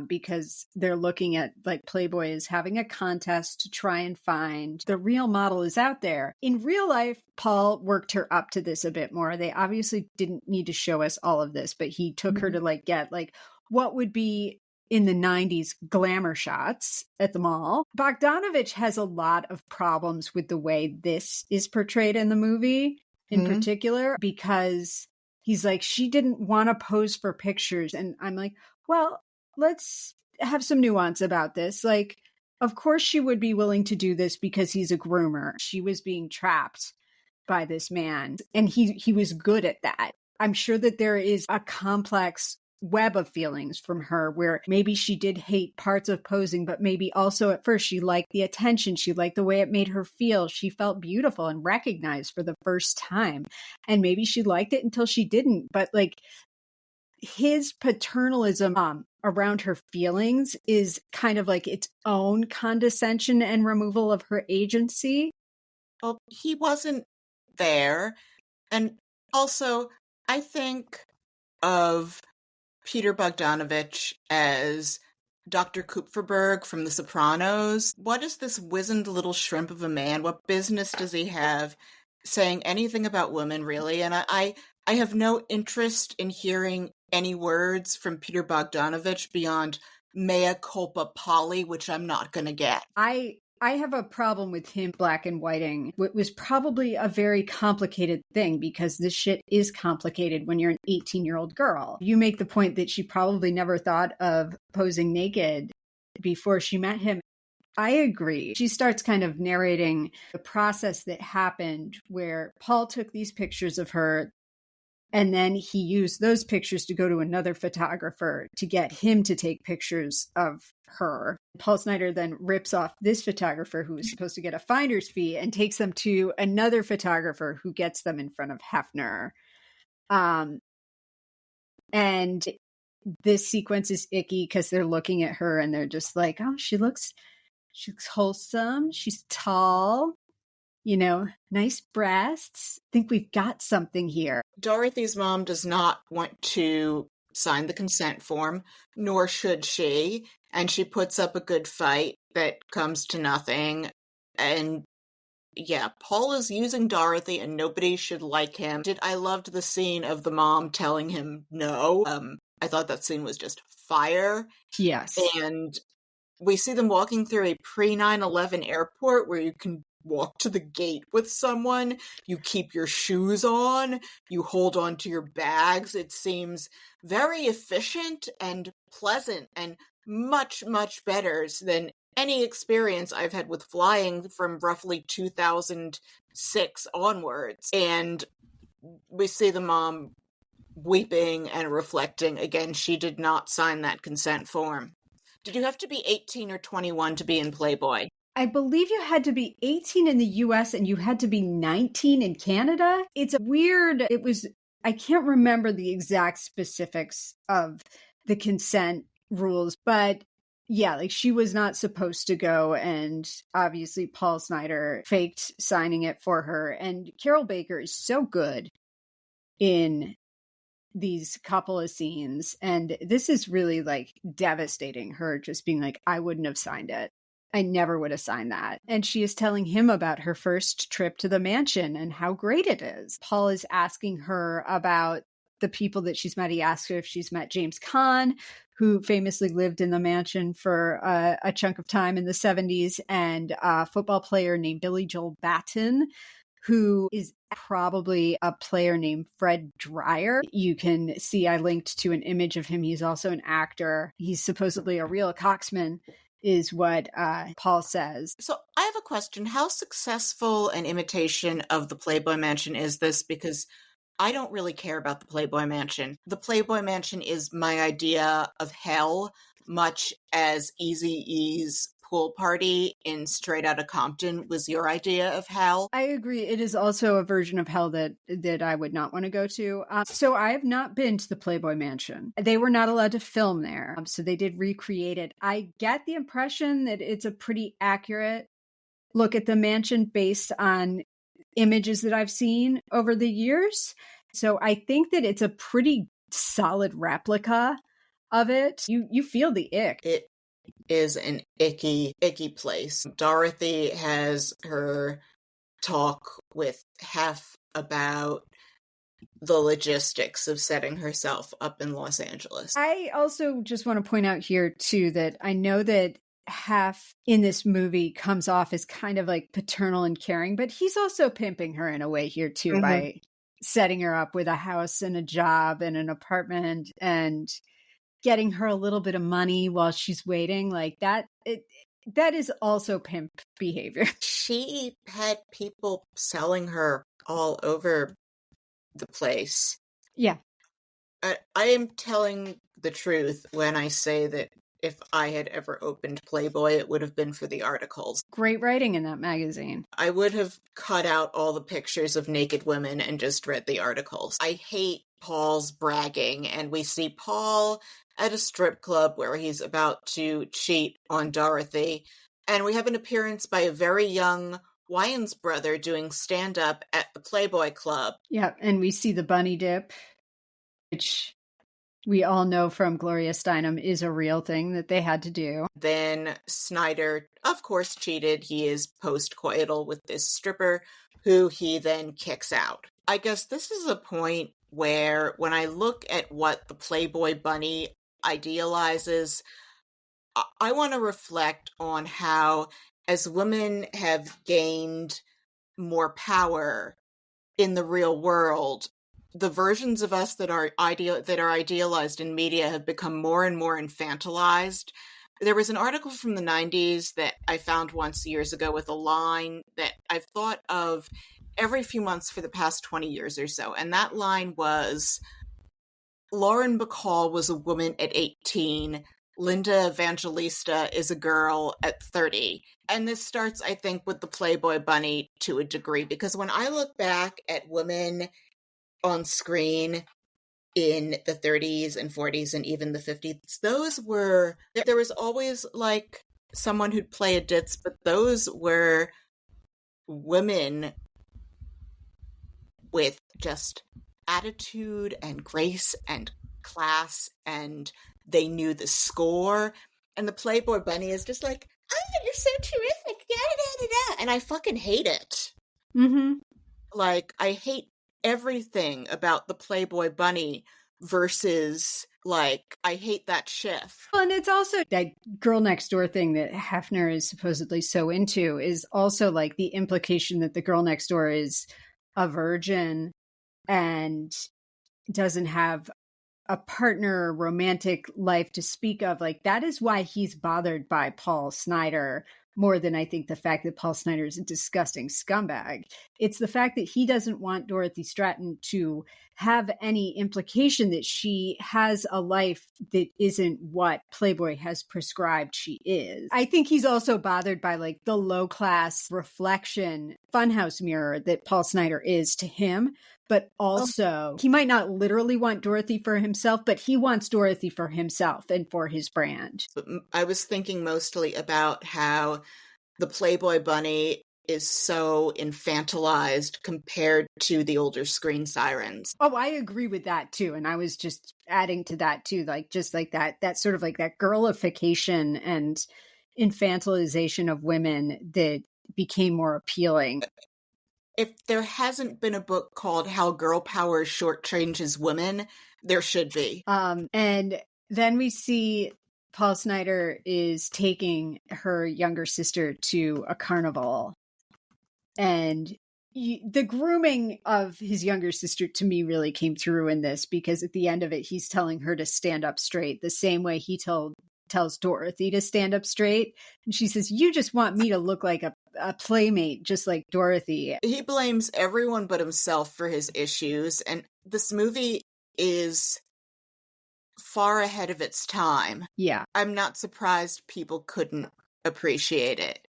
because they're looking at, like, Playboy is having a contest to try and find the real model is out there. In real life, Paul worked her up to this a bit more. They obviously didn't need to show us all of this, but he took her to, like, get, like, what would be in the 90s glamour shots at the mall. Bogdanovich has a lot of problems with the way this is portrayed in the movie in particular, because he's like, she didn't want to pose for pictures. And I'm like, well, let's have some nuance about this. Like, of course she would be willing to do this because he's a groomer. She was being trapped by this man, and he was good at that. I'm sure that there is a complex web of feelings from her where maybe she did hate parts of posing, but maybe also at first she liked the attention. She liked the way it made her feel. She felt beautiful and recognized for the first time. And maybe she liked it until she didn't. But, like, his paternalism around her feelings is kind of like its own condescension and removal of her agency. Well, he wasn't there. And also, I think of Peter Bogdanovich as Dr. Kupferberg from The Sopranos. What is this wizened little shrimp of a man? What business does he have saying anything about women, really? And I have no interest in hearing any words from Peter Bogdanovich beyond mea culpa Polly, which I'm not going to get. I have a problem with him black and whiting. It was probably a very complicated thing because this shit is complicated when you're an 18-year-old girl. You make the point that she probably never thought of posing naked before she met him. I agree. She starts kind of narrating the process that happened where Paul took these pictures of her, and then he used those pictures to go to another photographer to get him to take pictures of her. Paul Snider then rips off this photographer who was supposed to get a finder's fee and takes them to another photographer who gets them in front of Hefner. And this sequence is icky because they're looking at her and they're just like, oh, she looks wholesome. She's tall. You know, nice breasts. I think we've got something here. Dorothy's mom does not want to sign the consent form, nor should she. And she puts up a good fight that comes to nothing. And yeah, Paul is using Dorothy and nobody should like him. I loved the scene of the mom telling him no. I thought that scene was just fire. Yes. And we see them walking through a pre-9/11 airport where you can walk to the gate with someone, you keep your shoes on, you hold on to your bags. It seems very efficient and pleasant and much, much better than any experience I've had with flying from roughly 2006 onwards. And we see the mom weeping and reflecting. Again, she did not sign that consent form. Did you have to be 18 or 21 to be in Playboy? I believe you had to be 18 in the US and you had to be 19 in Canada. It's weird. I can't remember the exact specifics of the consent rules. But yeah, like she was not supposed to go. And obviously Paul Snider faked signing it for her. And Carroll Baker is so good in these couple of scenes. And this is really like devastating, her just being like, I wouldn't have signed it. I never would have signed that. And she is telling him about her first trip to the mansion and how great it is. Paul is asking her about the people that she's met. He asks her if she's met James Caan, who famously lived in the mansion for a chunk of time in the 70s, and a football player named Billy Joel Batten, who is probably a player named Fred Dreyer. You can see I linked to an image of him. He's also an actor. He's supposedly a real coxman, is what Paul says. So I have a question. How successful an imitation of the Playboy Mansion is this? Because I don't really care about the Playboy Mansion. The Playboy Mansion is my idea of hell, much as Eazy-E's pool party in Straight Outta Compton was your idea of hell. I agree. It is also a version of hell that I would not want to go to. So I have not been to the Playboy Mansion. They were not allowed to film there. So they did recreate it. I get the impression that it's a pretty accurate look at the mansion based on images that I've seen over the years. So I think that it's a pretty solid replica of it. You feel the ick. It is an icky place. Dorothy has her talk with Hef about the logistics of setting herself up in Los Angeles. I also just want to point out here too that I know that Hef in this movie comes off as kind of like paternal and caring, but he's also pimping her in a way here too, by setting her up with a house and a job and an apartment and getting her a little bit of money while she's waiting. Like that is also pimp behavior. She had people selling her all over the place. Yeah. I am telling the truth when I say that if I had ever opened Playboy, it would have been for the articles. Great writing in that magazine. I would have cut out all the pictures of naked women and just read the articles. I hate Paul's bragging, and we see Paul at a strip club where he's about to cheat on Dorothy, and we have an appearance by a very young Wayans brother doing stand-up at the Playboy Club. Yeah, and we see the bunny dip, which we all know from Gloria Steinem is a real thing that they had to do. Then Snider, of course, cheated. He is post-coital with this stripper, who he then kicks out. I guess this is a point where, when I look at what the Playboy bunny idealizes, I want to reflect on how, as women have gained more power in the real world, the versions of us that are idealized in media have become more and more infantilized. There was an article from the 90s that I found once years ago with a line that I've thought of every few months for the past 20 years or so. And that line was, Lauren Bacall was a woman at 18. Linda Evangelista is a girl at 30. And this starts, I think, with the Playboy bunny to a degree, because when I look back at women on screen in the 30s and 40s and even the 50s, there was always like someone who'd play a ditz, but those were women with just attitude and grace and class, and they knew the score. And the Playboy bunny is just like, oh, you're so terrific, da, da, da, da. And I fucking hate it. Mm-hmm. Like, I hate everything about the Playboy bunny versus, like, I hate that shift. Well, and it's also that girl next door thing that Hefner is supposedly so into is also like the implication that the girl next door is a virgin and doesn't have a partner, romantic life to speak of. Like, that is why he's bothered by Paul Snider more than I think the fact that Paul Snider is a disgusting scumbag. It's the fact that he doesn't want Dorothy Stratten to have any implication that she has a life that isn't what Playboy has prescribed she is. I think he's also bothered by like the low class reflection funhouse mirror that Paul Snider is to him, but also he might not literally want Dorothy for himself, but he wants Dorothy for himself and for his brand. I was thinking mostly about how the Playboy bunny is so infantilized compared to the older screen sirens. Oh, I agree with that too. And I was just adding to that too, like just like that sort of like that girlification and infantilization of women that became more appealing. If there hasn't been a book called How Girl Power Shortchanges Women, there should be. And then we see Paul Snider is taking her younger sister to a carnival. And the grooming of his younger sister to me really came through in this, because at the end of it, he's telling her to stand up straight the same way he tells Dorothy to stand up straight. And she says, "You just want me to look like a playmate, just like Dorothy." He blames everyone but himself for his issues, and this movie is far ahead of its time. Yeah. I'm not surprised people couldn't appreciate it.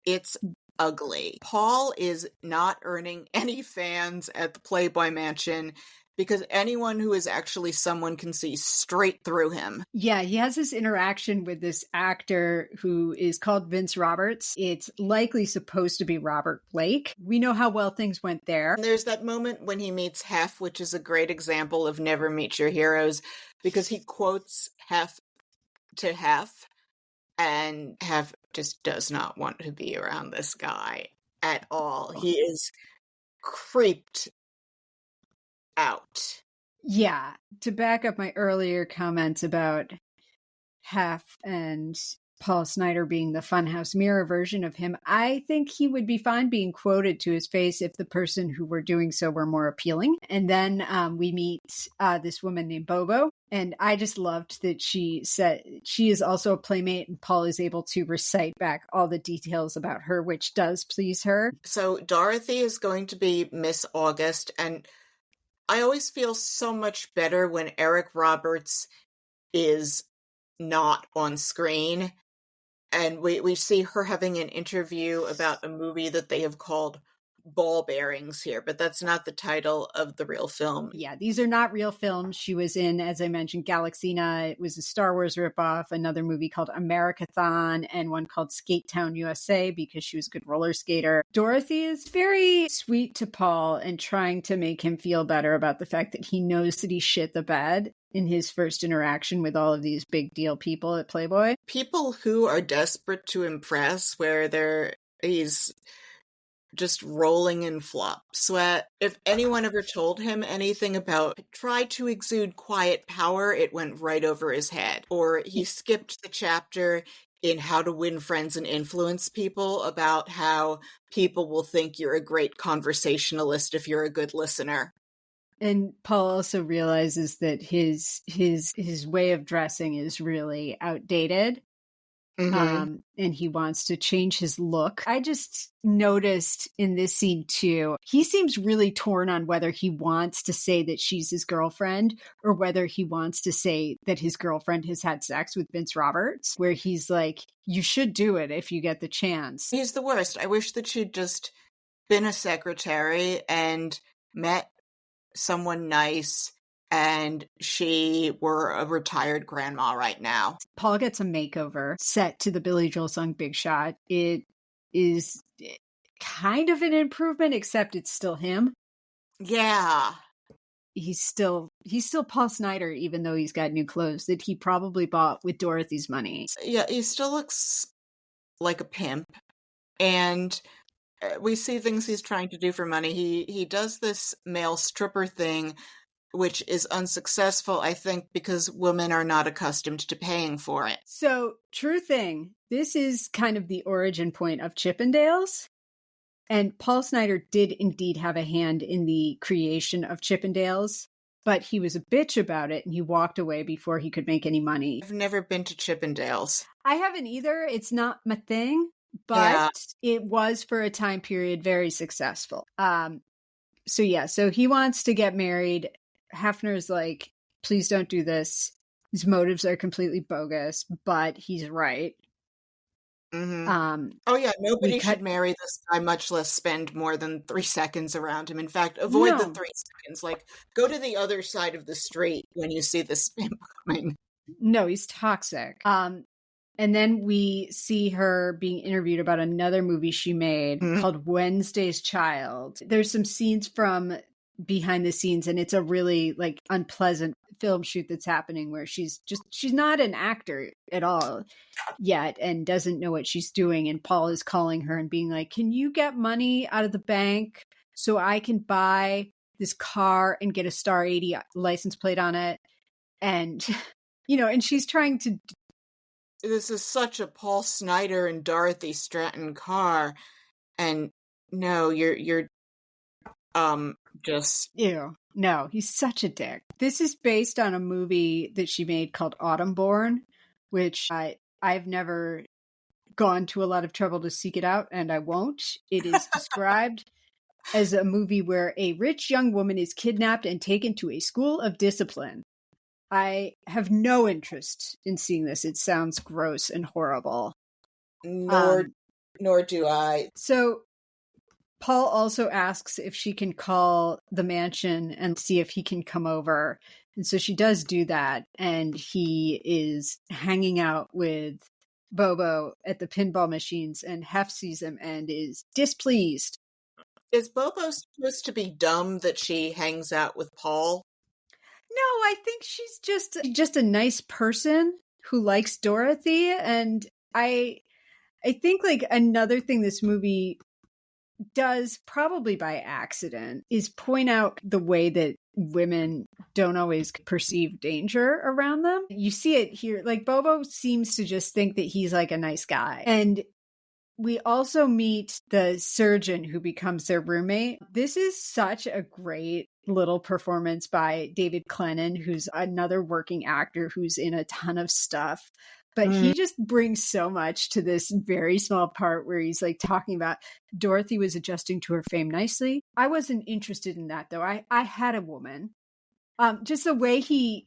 It's ugly. Paul is not earning any fans at the Playboy Mansion because anyone who is actually someone can see straight through him. Yeah, he has this interaction with this actor who is called Vince Roberts. It's likely supposed to be Robert Blake. We know how well things went there. And there's that moment when he meets Hef, which is a great example of never meet your heroes, because he quotes Hef to Hef, and Hef just does not want to be around this guy at all. He is creeped out. Yeah, to back up my earlier comments about Hef and Paul Snider being the funhouse mirror version of him, I think he would be fine being quoted to his face if the person who were doing so were more appealing. And then we meet this woman named Bobo. And I just loved that she said she is also a playmate, and Paul is able to recite back all the details about her, which does please her. So Dorothy is going to be Miss August, and I always feel so much better when Eric Roberts is not on screen. And we see her having an interview about a movie that they have called Ball Bearings here, but that's not the title of the real film. Yeah, these are not real films. She was in, as I mentioned, Galaxina. It was a Star Wars ripoff, another movie called Americathon, and one called Skate Town USA because she was a good roller skater. Dorothy is very sweet to Paul and trying to make him feel better about the fact that he knows that he shit the bed in his first interaction with all of these big deal people at Playboy. People who are desperate to impress, where he's just rolling in flop sweat. If anyone ever told him anything about try to exude quiet power, it went right over his head. Or he skipped the chapter in How to Win Friends and Influence People about how people will think you're a great conversationalist if you're a good listener. And Paul also realizes that his way of dressing is really outdated. Mm-hmm. And he wants to change his look. I just noticed in this scene too, he seems really torn on whether he wants to say that she's his girlfriend or whether he wants to say that his girlfriend has had sex with Vince Roberts, where he's like, you should do it if you get the chance. He's the worst. I wish that she'd just been a secretary and met someone nice and she were a retired grandma right now. Paul gets a makeover set to the Billy Joel song Big Shot. It is kind of an improvement, except it's still him. Yeah. He's still Paul Snider, even though he's got new clothes that he probably bought with Dorothy's money. Yeah, he still looks like a pimp. And we see things he's trying to do for money. He does this male stripper thing, which is unsuccessful, I think, because women are not accustomed to paying for it. So, true thing. This is kind of the origin point of Chippendales. And Paul Snider did indeed have a hand in the creation of Chippendales, but he was a bitch about it and he walked away before he could make any money. I've never been to Chippendales. I haven't either. It's not my thing, but it was for a time period very successful. So he wants to get married. Hefner's like, please don't do this. His motives are completely bogus, but he's right. Mm-hmm. Oh yeah, We nobody cut should marry this guy, much less spend more than 3 seconds around him. In fact, avoid the no 3 seconds. Like, go to the other side of the street when you see this spam coming. no, he's toxic. And then we see her being interviewed about another movie she made called Wednesday's Child. There's some scenes from behind the scenes, and it's a really like unpleasant film shoot that's happening where she's not an actor at all yet and doesn't know what she's doing. And Paul is calling her and being like, "Can you get money out of the bank so I can buy this car and get a Star 80 license plate on it?" And and she's trying to. This is such a Paul Snider and Dorothy Stratten car, and no, you're just Ew. No, he's such a dick. This is based on a movie that she made called Autumnborn, which I've never gone to a lot of trouble to seek it out, and I won't. It is described as a movie where a rich young woman is kidnapped and taken to a school of discipline. I have no interest in seeing this. It sounds gross and horrible. nor do I. So Paul also asks if she can call the mansion and see if he can come over. And so she does do that. And he is hanging out with Bobo at the pinball machines, and Hef sees him and is displeased. Is Bobo supposed to be dumb that she hangs out with Paul? No, I think she's just a nice person who likes Dorothy. And I think like another thing this movie does, probably by accident, is point out the way that women don't always perceive danger around them. You see it here. Like Bobo seems to just think that he's like a nice guy. And we also meet the surgeon who becomes their roommate. This is such a great little performance by David Clennon, who's another working actor who's in a ton of stuff. But he just brings so much to this very small part where he's like talking about Dorothy was adjusting to her fame nicely. I wasn't interested in that though. I had a woman. Just the way he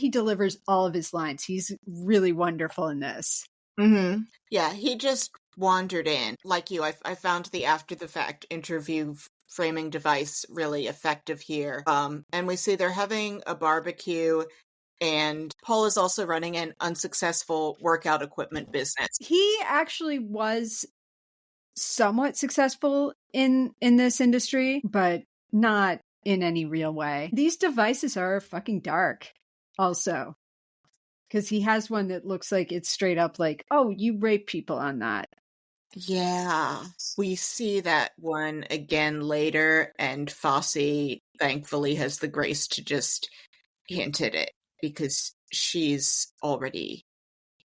delivers all of his lines. He's really wonderful in this. Mm-hmm. Yeah, he just wandered in. Like you, I found the after the fact interview framing device really effective here. And we see they're having a barbecue. And Paul is also running an unsuccessful workout equipment business. He actually was somewhat successful in this industry, but not in any real way. These devices are fucking dark also, because he has one that looks like it's straight up like, oh, you rape people on that. Yeah, we see that one again later, and Fosse thankfully has the grace to just hint at it, because she's already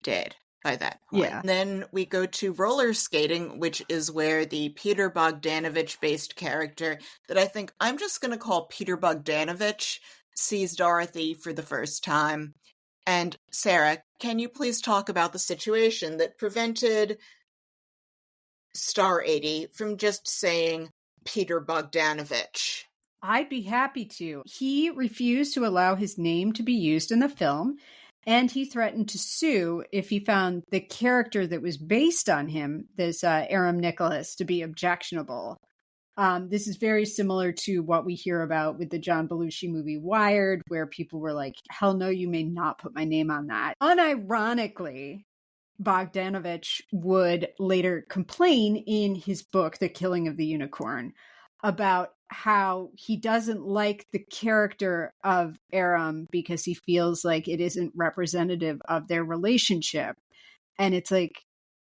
dead by that point. Yeah. Then we go to roller skating, which is where the Peter Bogdanovich based character that I think I'm just going to call Peter Bogdanovich sees Dorothy for the first time. And Sarah, can you please talk about the situation that prevented Star 80 from just saying Peter Bogdanovich? I'd be happy to. He refused to allow his name to be used in the film, and he threatened to sue if he found the character that was based on him, this Aram Nicholas, to be objectionable. This is very similar to what we hear about with the John Belushi movie Wired, where people were like, hell no, you may not put my name on that. Unironically, Bogdanovich would later complain in his book, The Killing of the Unicorn, about how he doesn't like the character of Aram because he feels like it isn't representative of their relationship. And it's like,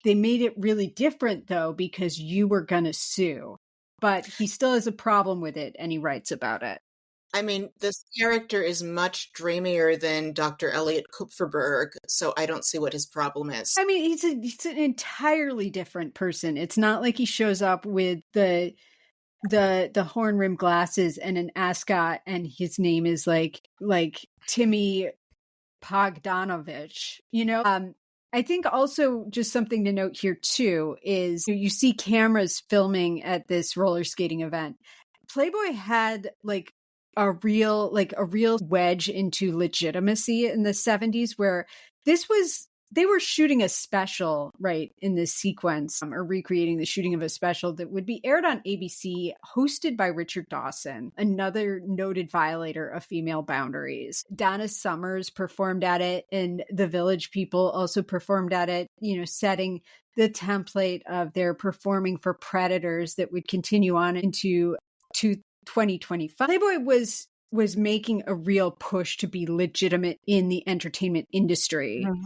they made it really different though, because you were going to sue, but he still has a problem with it. And he writes about it. I mean, this character is much dreamier than Dr. Elliot Kupferberg, so I don't see what his problem is. I mean, he's an entirely different person. It's not like he shows up with the horn rimmed glasses and an ascot, and his name is like Timmy Bogdanovich. I think also just something to note here too is you see cameras filming at this roller skating event. Playboy had like a real wedge into legitimacy in the 70s, where this was they were shooting a special, right, in this sequence, or recreating the shooting of a special that would be aired on ABC, hosted by Richard Dawson, another noted violator of female boundaries. Donna Summers performed at it, and the Village People also performed at it, setting the template of their performing for Predators that would continue on into 2025. Playboy was making a real push to be legitimate in the entertainment industry. Mm-hmm.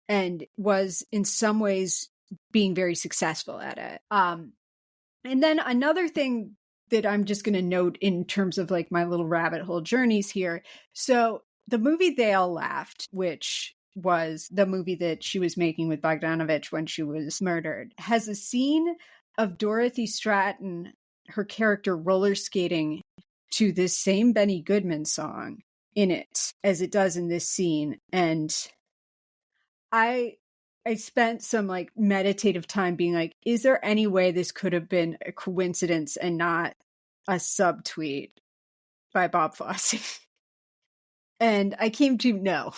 And was in some ways being very successful at it. And then another thing that I'm just going to note in terms of like my little rabbit hole journeys here. So the movie They All Laughed, which was the movie that she was making with Bogdanovich when she was murdered, has a scene of Dorothy Stratten, her character, roller skating to this same Benny Goodman song in it as it does in this scene. And I spent some like meditative time being like, is there any way this could have been a coincidence and not a subtweet by Bob Fosse? And I came to no.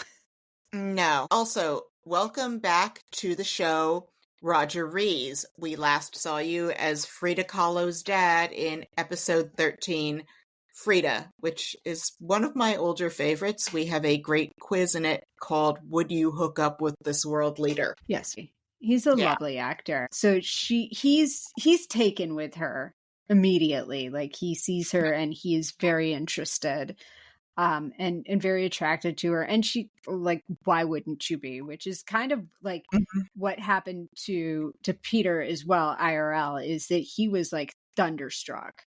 No. Also, welcome back to the show, Roger Rees. We last saw you as Frida Kahlo's dad in episode 13, Frida, which is one of my older favorites. We have a great quiz in it called Would You Hook Up with This World Leader? Yes, he's a lovely actor. So he's taken with her immediately. Like he sees her and he is very interested and very attracted to her. And she, like, why wouldn't you be? Which is kind of like what happened to Peter as well, IRL, is that he was like thunderstruck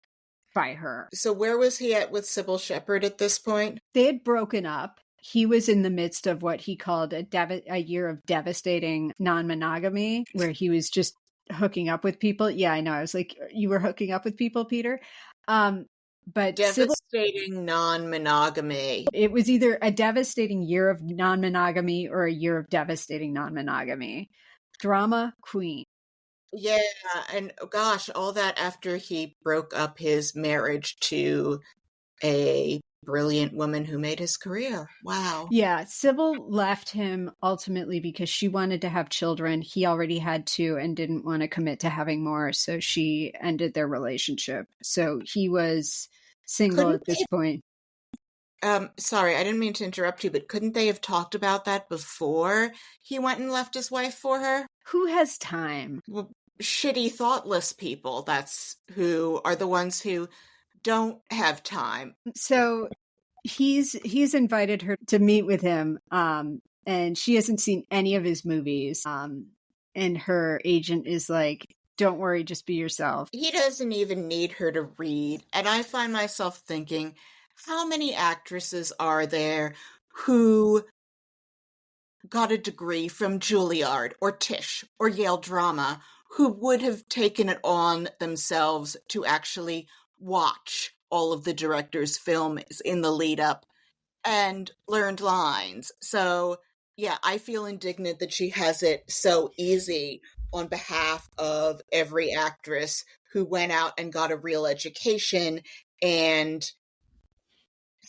by her. So where was he at with Sybil Shepherd at this point? They had broken up. He was in the midst of what he called a year of devastating non-monogamy, where he was just hooking up with people. Yeah, I know. I was like, you were hooking up with people, Peter? But devastating non-monogamy. It was either a devastating year of non-monogamy or a year of devastating non-monogamy. Drama queen. Yeah, and gosh, all that after he broke up his marriage to a brilliant woman who made his career. Wow. Yeah, Sybil left him ultimately because she wanted to have children. He already had two and didn't want to commit to having more, so she ended their relationship. So he was single at this point. Sorry, I didn't mean to interrupt you, but couldn't they have talked about that before he went and left his wife for her? Who has time? Well, shitty, thoughtless people. That's who are the ones who don't have time. So he's invited her to meet with him, and she hasn't seen any of his movies. And her agent is like, don't worry, just be yourself. He doesn't even need her to read. And I find myself thinking, how many actresses are there who got a degree from Juilliard or Tisch or Yale Drama who would have taken it on themselves to actually watch all of the director's films in the lead up and learned lines? So yeah, I feel indignant that she has it so easy on behalf of every actress who went out and got a real education and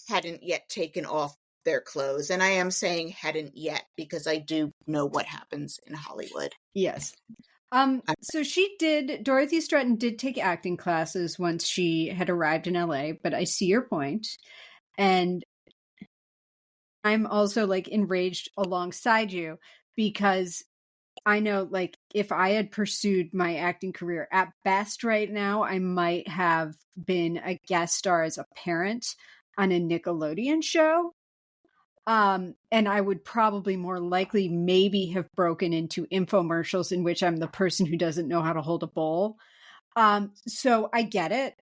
hadn't yet taken off their clothes. And I am saying hadn't yet because I do know what happens in Hollywood. Yes. So Dorothy Stratten did take acting classes once she had arrived in LA, but I see your point. And I'm also like enraged alongside you because I know, like, if I had pursued my acting career at best right now, I might have been a guest star as a parent on a Nickelodeon show. And I would probably more likely maybe have broken into infomercials in which I'm the person who doesn't know how to hold a bowl. So I get it.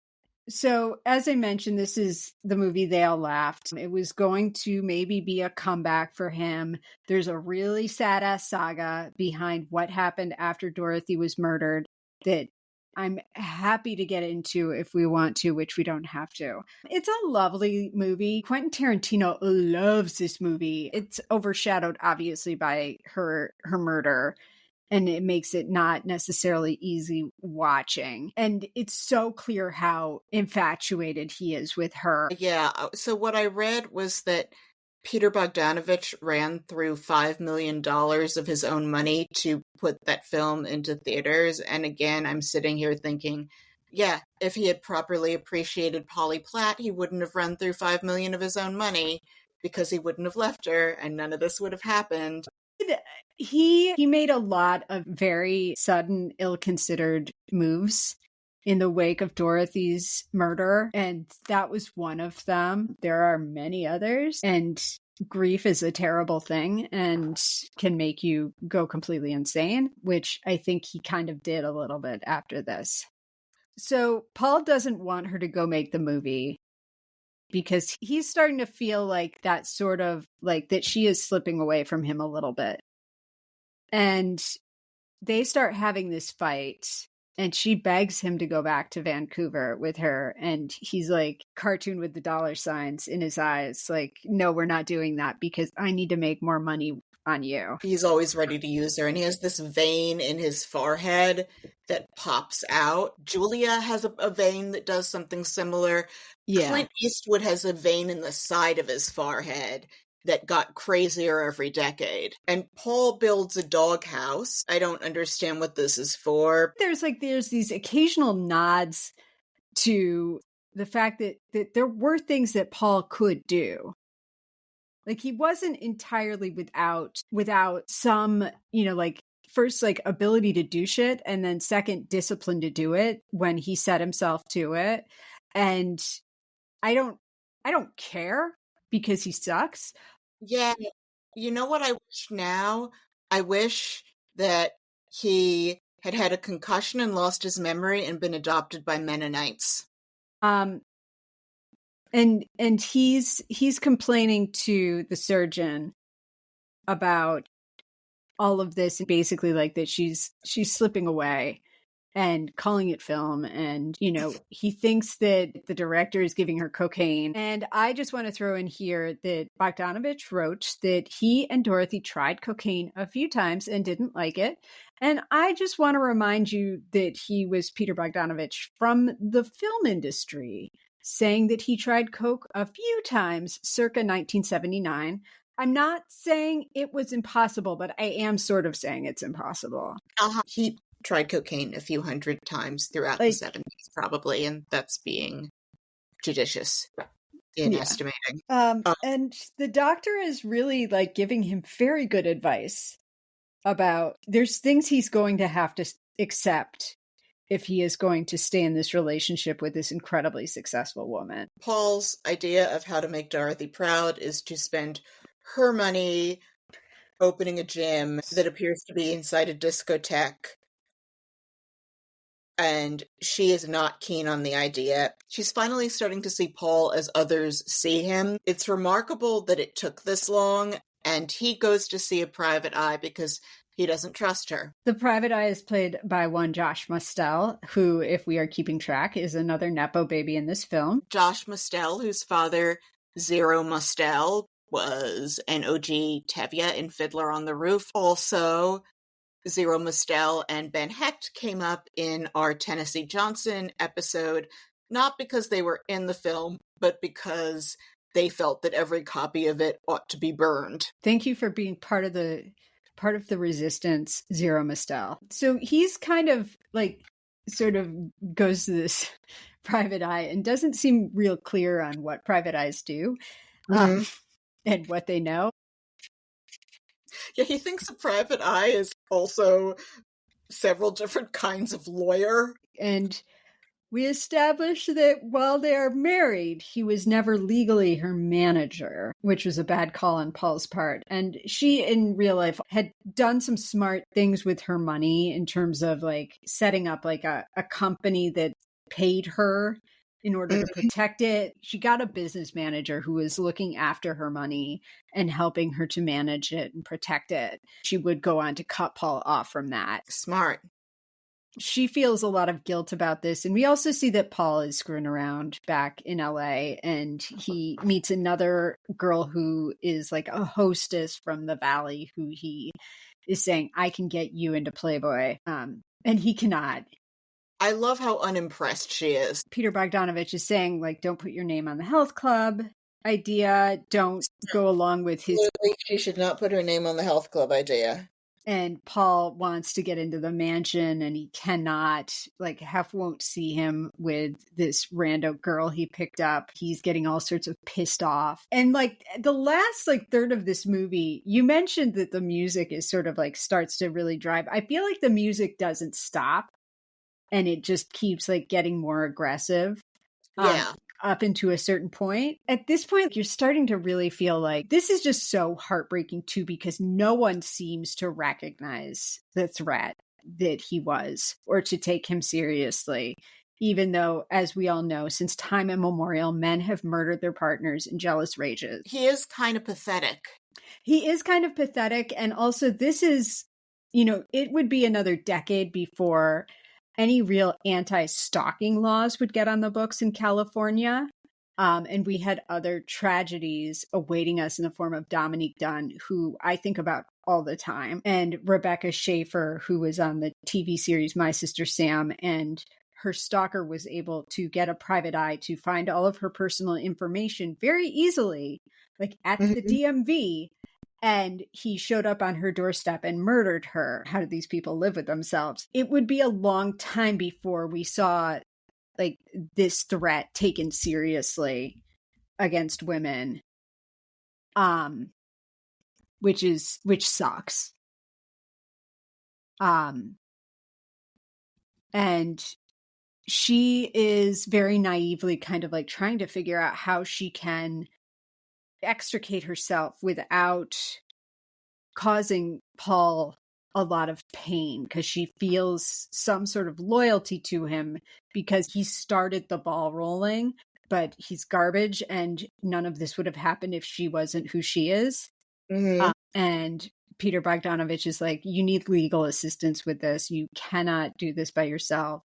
So as I mentioned, this is the movie They All Laughed. It was going to maybe be a comeback for him. There's a really sad-ass saga behind what happened after Dorothy was murdered that I'm happy to get into if we want to, which we don't have to. It's a lovely movie. Quentin Tarantino loves this movie. It's overshadowed, obviously, by her murder. And it makes it not necessarily easy watching. And it's so clear how infatuated he is with her. Yeah. So what I read was that Peter Bogdanovich ran through $5 million of his own money to put that film into theaters. And again, I'm sitting here thinking, yeah, if he had properly appreciated Polly Platt, he wouldn't have run through $5 million of his own money because he wouldn't have left her and none of this would have happened. He made a lot of very sudden, ill-considered moves in the wake of Dorothy's murder, and that was one of them. There are many others, and grief is a terrible thing and can make you go completely insane, which I think he kind of did a little bit after this. So Paul doesn't want her to go make the movie because he's starting to feel like that sort of like that she is slipping away from him a little bit. And they start having this fight, and she begs him to go back to Vancouver with her. And he's like, cartoon with the dollar signs in his eyes, like, no, we're not doing that because I need to make more money on you. He's always ready to use her, and he has this vein in his forehead that pops out. Julia has a vein that does something similar. Yeah. Clint Eastwood has a vein in the side of his forehead that got crazier every decade. And Paul builds a doghouse. I don't understand what this is for. There's these occasional nods to the fact that there were things that Paul could do. Like, he wasn't entirely without some, first, ability to do shit, and then second, discipline to do it when he set himself to it. And I don't care because he sucks. Yeah. You know what I wish now? I wish that he had a concussion and lost his memory and been adopted by Mennonites. And he's complaining to the surgeon about all of this, and basically like that she's slipping away and calling it film. And, he thinks that the director is giving her cocaine. And I just want to throw in here that Bogdanovich wrote that he and Dorothy tried cocaine a few times and didn't like it. And I just want to remind you that he was Peter Bogdanovich from the film industry, saying that he tried coke a few times circa 1979. I'm not saying it was impossible, but I am sort of saying it's impossible. He tried cocaine a few hundred times throughout the 70s, probably, and that's being judicious in estimating. And the doctor is really giving him very good advice about there's things he's going to have to accept if he is going to stay in this relationship with this incredibly successful woman. Paul's idea of how to make Dorothy proud is to spend her money opening a gym that appears to be inside a discotheque. And she is not keen on the idea. She's finally starting to see Paul as others see him. It's remarkable that it took this long, and he goes to see a private eye because he doesn't trust her. The private eye is played by one Josh Mostel, who, if we are keeping track, is another Nepo baby in this film. Josh Mostel, whose father, Zero Mostel, was an OG Tevye in Fiddler on the Roof. Also, Zero Mostel and Ben Hecht came up in our Tennessee Johnson episode, not because they were in the film, but because they felt that every copy of it ought to be burned. Thank you for being part of the resistance, Zero Mostel. So he's kind of sort of goes to this private eye and doesn't seem real clear on what private eyes do and what they know. Yeah, he thinks a private eye is also several different kinds of lawyer. And we established that while they are married, he was never legally her manager, which was a bad call on Paul's part. And she, in real life, had done some smart things with her money in terms of setting up a company that paid her in order to protect it. She got a business manager who was looking after her money and helping her to manage it and protect it. She would go on to cut Paul off from that. Smart. She feels a lot of guilt about this. And we also see that Paul is screwing around back in LA, and he meets another girl who is a hostess from the Valley who he is saying, I can get you into Playboy. And he cannot. I love how unimpressed she is. Peter Bogdanovich is saying, don't put your name on the health club. idea. Don't go along with his. Clearly, she should not put her name on the health club idea. And Paul wants to get into the mansion and he cannot. Like, Hef won't see him with this rando girl he picked up. He's getting all sorts of pissed off. And like the last third of this movie, you mentioned that the music is sort of like starts to really drive. I feel like the music doesn't stop and it just keeps like getting more aggressive. Yeah. Up into a certain point. At this point, you're starting to really feel like this is just so heartbreaking too, because no one seems to recognize the threat that he was or to take him seriously. Even though, as we all know, since time immemorial, men have murdered their partners in jealous rages. He is kind of pathetic. He is kind of pathetic. And also, this is, it would be another decade before any real anti-stalking laws would get on the books in California. And we had other tragedies awaiting us in the form of Dominique Dunn, who I think about all the time, and Rebecca Schaefer, who was on the TV series My Sister Sam, and her stalker was able to get a private eye to find all of her personal information very easily, like at the DMV. And he showed up on her doorstep and murdered her. How did these people live with themselves? It would be a long time before we saw like this threat taken seriously against women. Which sucks. And she is very naively kind of like trying to figure out how she can extricate herself without causing Paul a lot of pain, because she feels some sort of loyalty to him because he started the ball rolling, but he's garbage and none of this would have happened if she wasn't who she is. And Peter Bogdanovich is like, you need legal assistance with this. You cannot do this by yourself.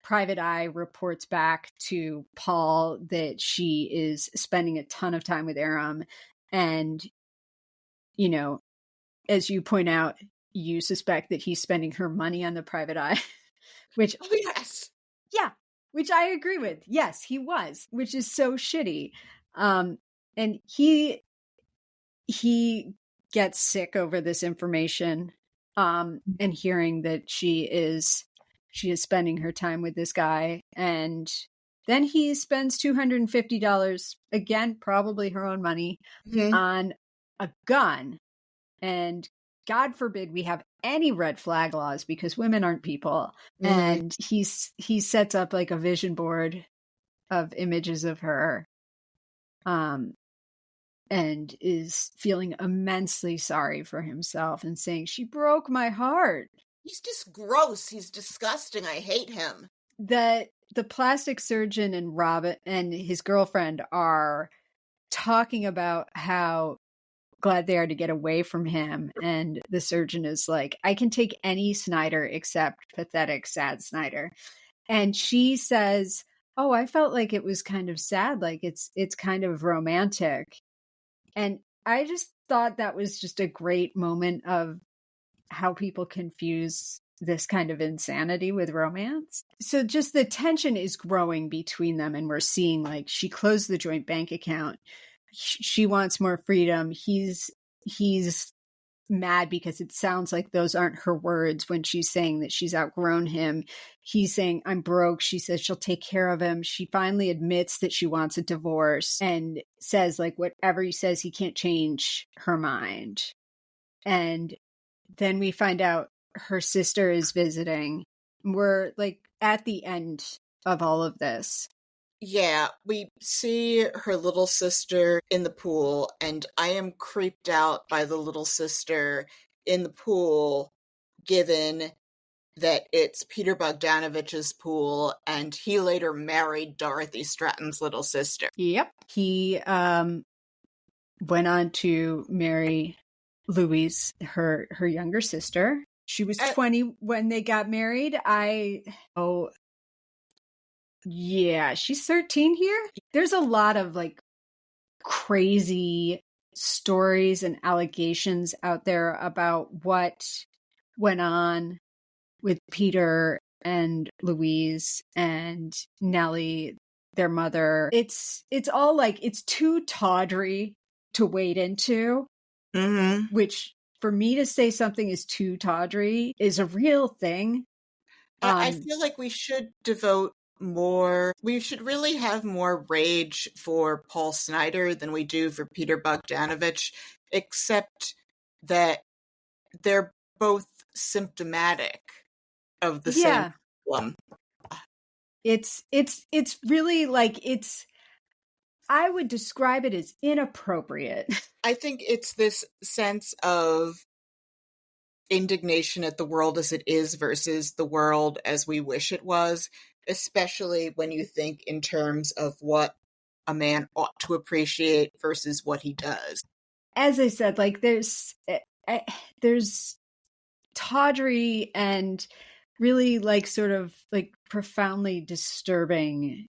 Private Eye reports back to Paul that she is spending a ton of time with Aram. And, as you point out, you suspect that he's spending her money on the Private Eye, which, yes. Yeah, which I agree with. Yes, he was, which is so shitty. And he gets sick over this information, and hearing that she is spending her time with this guy. And then he spends $250, again, probably her own money, on a gun. And God forbid we have any red flag laws, because women aren't people. And he sets up like a vision board of images of her, and is feeling immensely sorry for himself and saying, she broke my heart. He's just gross. He's disgusting. I hate him. The plastic surgeon and Robin and his girlfriend are talking about how glad they are to get away from him. And the surgeon is like, I can take any Snider except pathetic, sad Snider. And she says, oh, I felt like it was kind of sad. Like it's kind of romantic. And I just thought that was just a great moment of how people confuse this kind of insanity with romance. So just the tension is growing between them. And we're seeing like she closed the joint bank account. She wants more freedom. He's mad because it sounds like those aren't her words when she's saying that she's outgrown him. He's saying, I'm broke. She says she'll take care of him. She finally admits that she wants a divorce and says like, whatever he says, he can't change her mind. And then we find out her sister is visiting. We're like at the end of all of this. Yeah, we see her little sister in the pool, and I am creeped out by the little sister in the pool, given that it's Peter Bogdanovich's pool, and he later married Dorothy Stratten's little sister. Yep. He went on to marry Louise, her younger sister. She was 20 when they got married. Yeah, she's 13 here. There's a lot of like crazy stories and allegations out there about what went on with Peter and Louise and Nellie, their mother. It's all like, it's too tawdry to wade into, which for me to say something is too tawdry is a real thing. I feel like we should devote more, we should really have more rage for Paul Snider than we do for Peter Bogdanovich, except that they're both symptomatic of the same problem. It's really like, I would describe it as inappropriate. I think it's this sense of indignation at the world as it is versus the world as we wish it was, especially when you think in terms of what a man ought to appreciate versus what he does. As I said, like there's tawdry and really like sort of like profoundly disturbing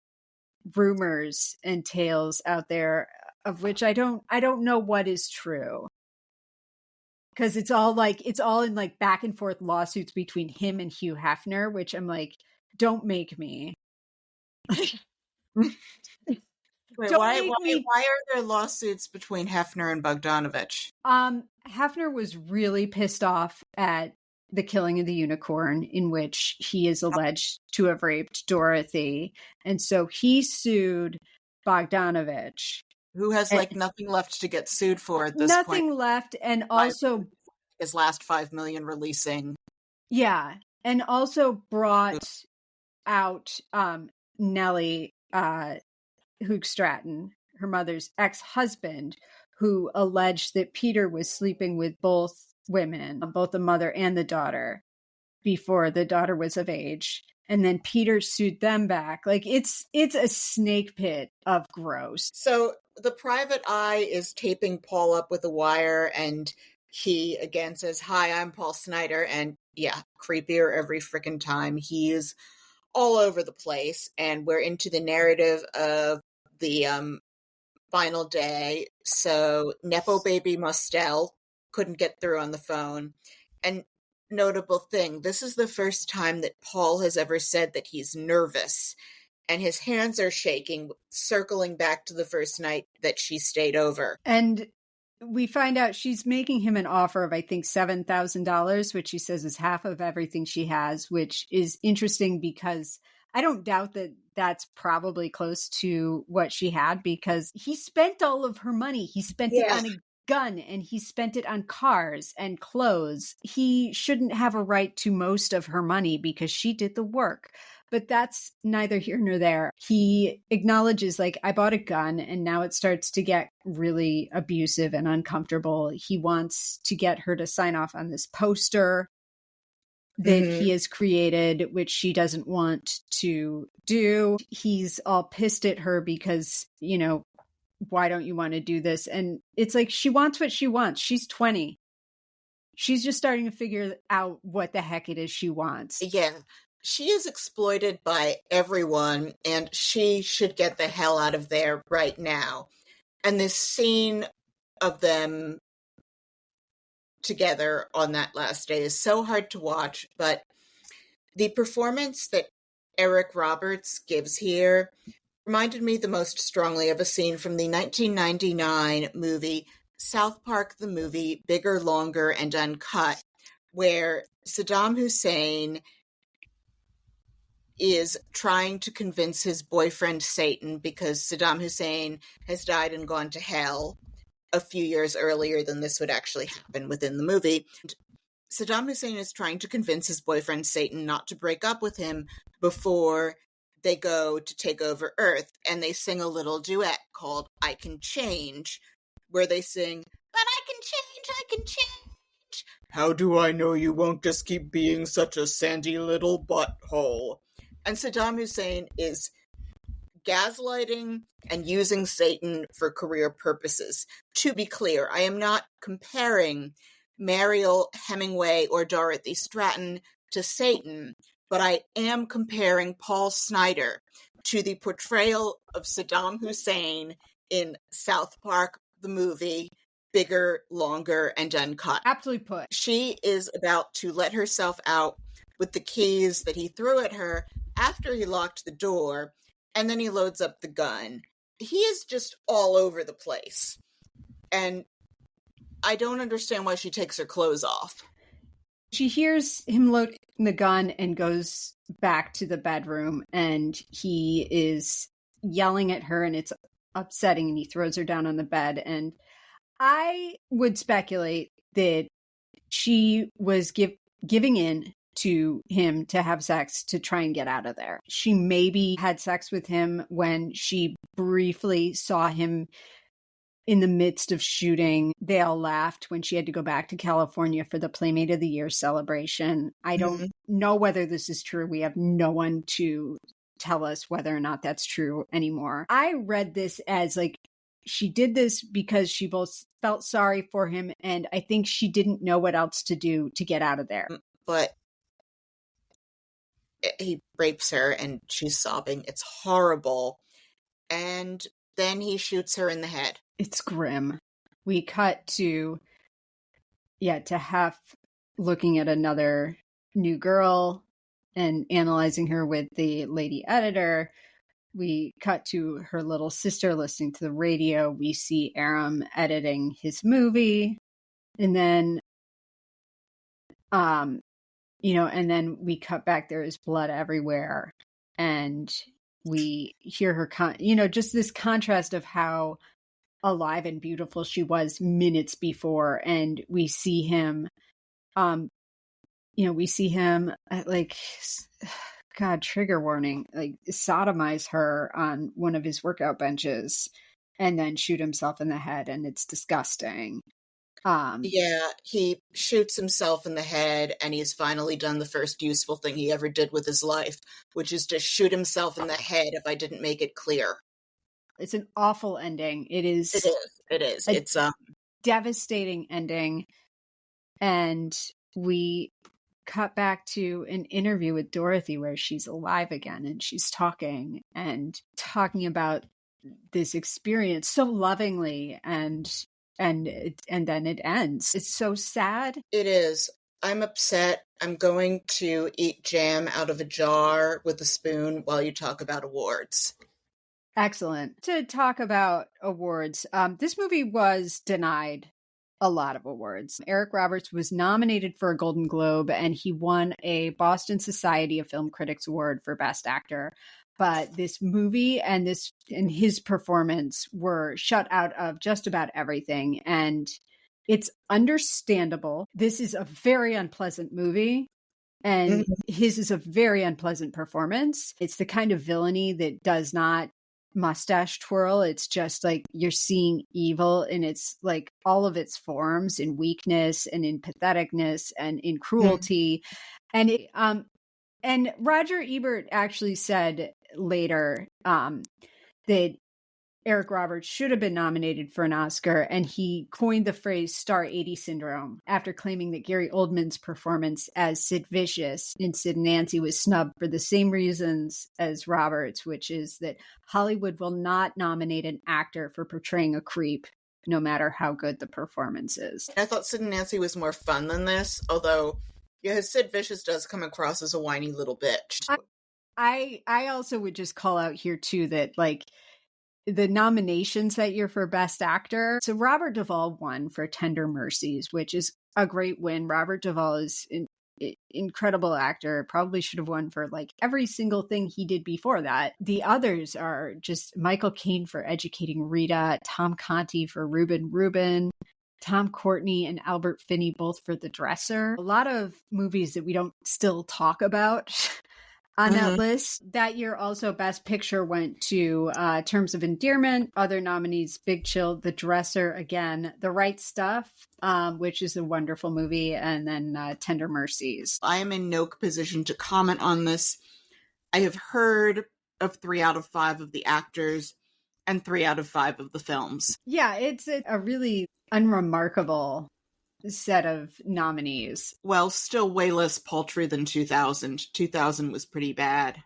rumors and tales out there, of which I don't know what is true. Because it's all in like back and forth lawsuits between him and Hugh Hefner, which I'm like, don't make me. Wait, why are there lawsuits between Hefner and Bogdanovich? Hefner was really pissed off at the killing of the unicorn, in which he is alleged to have raped Dorothy. And so he sued Bogdanovich. Who has like nothing left to get sued for at this point. Nothing left. And also his last $5 million releasing. Yeah. And also brought out Nellie Hoog Stratton, her mother's ex-husband, who alleged that Peter was sleeping with both women, both the mother and the daughter, before the daughter was of age. And then Peter sued them back. Like it's a snake pit of gross. So the private eye is taping Paul up with a wire, and he again says, "Hi, I'm Paul Snider." And yeah, creepier every freaking time. He's all over the place. And we're into the narrative of the final day. So Nepo baby Mostel couldn't get through on the phone. And notable thing, this is the first time that Paul has ever said that he's nervous, and his hands are shaking, circling back to the first night that she stayed over. And we find out she's making him an offer of, I think, $7,000, which she says is half of everything she has, which is interesting because I don't doubt that that's probably close to what she had, because he spent all of her money. He spent it on a gun, and he spent it on cars and clothes. He shouldn't have a right to most of her money because she did the work. But that's neither here nor there. He acknowledges, like, I bought a gun, and now it starts to get really abusive and uncomfortable. He wants to get her to sign off on this poster that he has created, which she doesn't want to do. He's all pissed at her because, you know, why don't you want to do this? And it's like, she wants what she wants. She's 20. She's just starting to figure out what the heck it is she wants. Yeah. She is exploited by everyone, and she should get the hell out of there right now. And this scene of them together on that last day is so hard to watch, but the performance that Eric Roberts gives here reminded me the most strongly of a scene from the 1999 movie South Park the Movie, Bigger, Longer, and Uncut, where Saddam Hussein is trying to convince his boyfriend Satan, because Saddam Hussein has died and gone to hell a few years earlier than this would actually happen within the movie. Saddam Hussein is trying to convince his boyfriend Satan not to break up with him before they go to take over Earth, and they sing a little duet called I Can Change, where they sing, but I can change, I can change. How do I know you won't just keep being such a sandy little butthole? And Saddam Hussein is gaslighting and using Satan for career purposes. To be clear, I am not comparing Mariel Hemingway or Dorothy Stratten to Satan, but I am comparing Paul Snider to the portrayal of Saddam Hussein in South Park, the movie, Bigger, Longer, and Uncut. Aptly put. She is about to let herself out with the keys that he threw at her after he locked the door, and then he loads up the gun. He is just all over the place. And I don't understand why she takes her clothes off. She hears him load the gun and goes back to the bedroom, and he is yelling at her, and it's upsetting, and he throws her down on the bed. And I would speculate that she was giving in to him to have sex to try and get out of there. She maybe had sex with him when she briefly saw him in the midst of shooting. They all laughed when she had to go back to California for the Playmate of the Year celebration. I don't know whether this is true. We have no one to tell us whether or not that's true anymore. I read this as like, she did this because she both felt sorry for him, and I think she didn't know what else to do to get out of there. But he rapes her, and she's sobbing. It's horrible. And then he shoots her in the head. It's grim. We cut to Hef looking at another new girl and analyzing her with the lady editor. We cut to her little sister listening to the radio. We see Aram editing his movie. And then, and then we cut back. There is blood everywhere. And we hear her, just this contrast of how alive and beautiful she was minutes before. And we see him, like, God, trigger warning, like sodomize her on one of his workout benches and then shoot himself in the head. And it's disgusting. He shoots himself in the head, and he's finally done the first useful thing he ever did with his life, which is to shoot himself in the head, if I didn't make it clear. It's an awful ending. It is. It's a devastating ending. And we cut back to an interview with Dorothy where she's alive again, and she's talking about this experience so lovingly, and then it ends. It's so sad. It is. I'm upset. I'm going to eat jam out of a jar with a spoon while you talk about awards. Excellent. To talk about awards, this movie was denied a lot of awards. Eric Roberts was nominated for a Golden Globe, and he won a Boston Society of Film Critics Award for Best Actor. But this movie and his performance were shut out of just about everything. And it's understandable. This is a very unpleasant movie, and his is a very unpleasant performance. It's the kind of villainy that does not mustache twirl. It's just like you're seeing evil in its like all of its forms, in weakness and in patheticness and in cruelty. And Roger Ebert actually said later that Eric Roberts should have been nominated for an Oscar, and he coined the phrase Star 80 syndrome after claiming that Gary Oldman's performance as Sid Vicious in Sid and Nancy was snubbed for the same reasons as Roberts, which is that Hollywood will not nominate an actor for portraying a creep, no matter how good the performance is. I thought Sid and Nancy was more fun than this, although Sid Vicious does come across as a whiny little bitch. I also would just call out here too that like the nominations that year for Best Actor. So Robert Duvall won for Tender Mercies, which is a great win. Robert Duvall is an incredible actor, probably should have won for like every single thing he did before that. The others are just Michael Caine for Educating Rita, Tom Conti for Reuben, Tom Courtney and Albert Finney both for The Dresser. A lot of movies that we don't still talk about on that list. That year also Best Picture went to Terms of Endearment. Other nominees, Big Chill, The Dresser, again, The Right Stuff, which is a wonderful movie, and then Tender Mercies. I am in no position to comment on this. I have heard of 3 out of 5 of the actors and 3 out of 5 of the films. Yeah, it's a really unremarkable set of nominees. Well, still way less paltry than 2000. 2000 was pretty bad.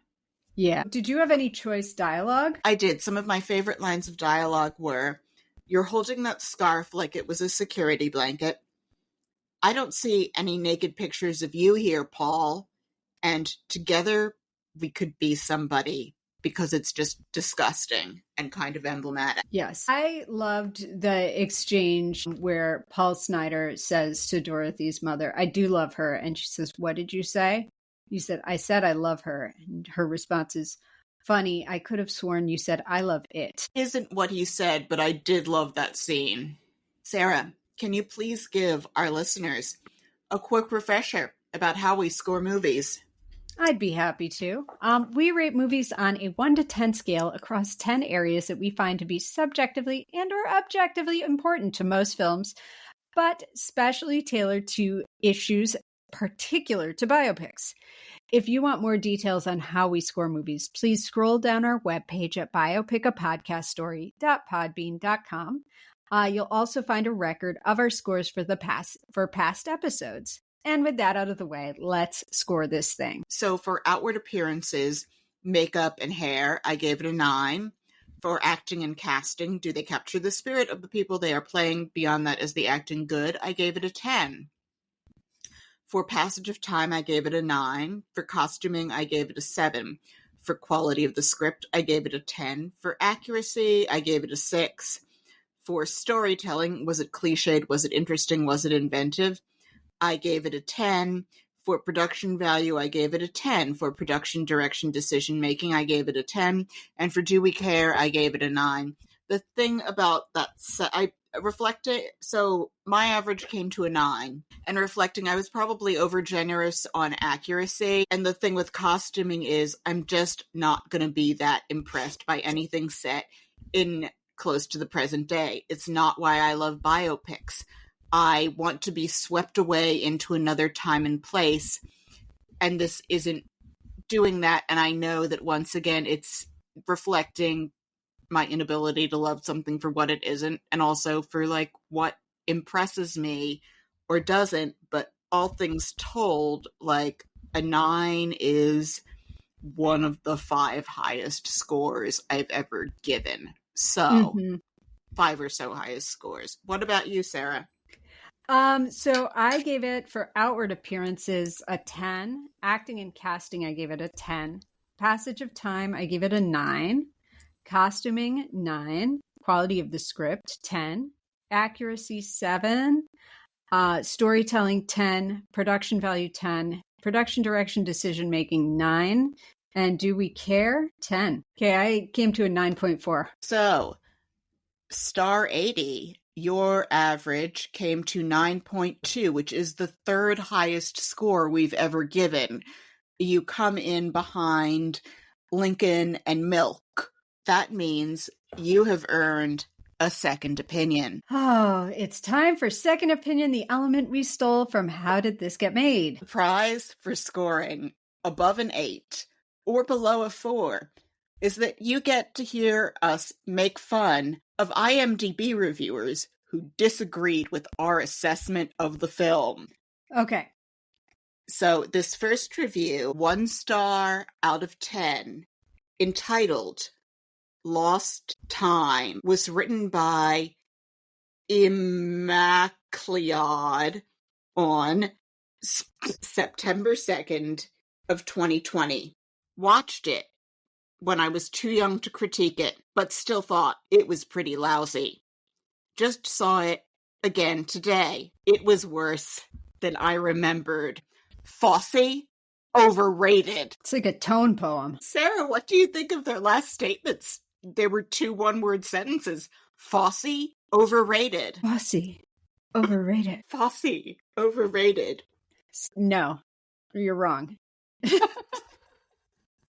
Yeah. Did you have any choice dialogue? I did. Some of my favorite lines of dialogue were, "You're holding that scarf like it was a security blanket. I don't see any naked pictures of you here, Paul. And together we could be somebody." because it's just disgusting and kind of emblematic. Yes. I loved the exchange where Paul Snider says to Dorothy's mother, I do love her. And she says, what did you say? You said, I said I love her. And her response is, funny, I could have sworn you said I love it. Isn't what he said, but I did love that scene. Sarah, can you please give our listeners a quick refresher about how we score movies? I'd be happy to. We rate movies on a 1 to 10 scale across 10 areas that we find to be subjectively and or objectively important to most films, but specially tailored to issues particular to biopics. If you want more details on how we score movies, please scroll down our webpage at biopicapodcaststory.podbean.com. You'll also find a record of our scores for past episodes. And with that out of the way, let's score this thing. So for outward appearances, makeup and hair, I gave it a 9. For acting and casting, do they capture the spirit of the people they are playing? Beyond that, is the acting good? I gave it a 10. For passage of time, I gave it a 9. For costuming, I gave it a 7. For quality of the script, I gave it a 10. For accuracy, I gave it a 6. For storytelling, was it cliched? Was it interesting? Was it inventive? I gave it a 10. For production value, I gave it a 10. For production, direction, decision-making, I gave it a 10. And for do we care, I gave it a 9. The thing about that, I reflected, so my average came to a 9. And reflecting, I was probably over-generous on accuracy. And the thing with costuming is I'm just not going to be that impressed by anything set in close to the present day. It's not why I love biopics. I want to be swept away into another time and place, and this isn't doing that, and I know that once again it's reflecting my inability to love something for what it isn't, and also for like what impresses me or doesn't, but all things told, like a 9 is one of the 5 highest scores I've ever given. So 5 or so highest scores. What about you, Sarah? So I gave it for outward appearances a 10. Acting and casting, I gave it a 10. Passage of time, I gave it a 9. Costuming, 9. Quality of the script, 10. Accuracy, 7. Storytelling, 10. Production value, 10. Production direction decision making, 9. And do we care? 10. Okay, I came to a 9.4. So, star 80. Your average came to 9.2, which is the 3rd highest score we've ever given. You come in behind Lincoln and Milk. That means you have earned a second opinion. Oh, it's time for second opinion, the element we stole from How Did This Get Made? The prize for scoring above an 8 or below a 4 is that you get to hear us make fun of IMDB reviewers who disagreed with our assessment of the film. Okay. So this first review, 1 star out of 10, entitled Lost Time, was written by Immaculade on September 2nd of 2020. Watched it when I was too young to critique it, but still thought it was pretty lousy. Just saw it again today. It was worse than I remembered. Fosse? Overrated. It's like a tone poem. Sarah, what do you think of their last statements? They were 2 one-word sentences. Fosse? Overrated. Fosse. Overrated. Fosse. Overrated. No, you're wrong.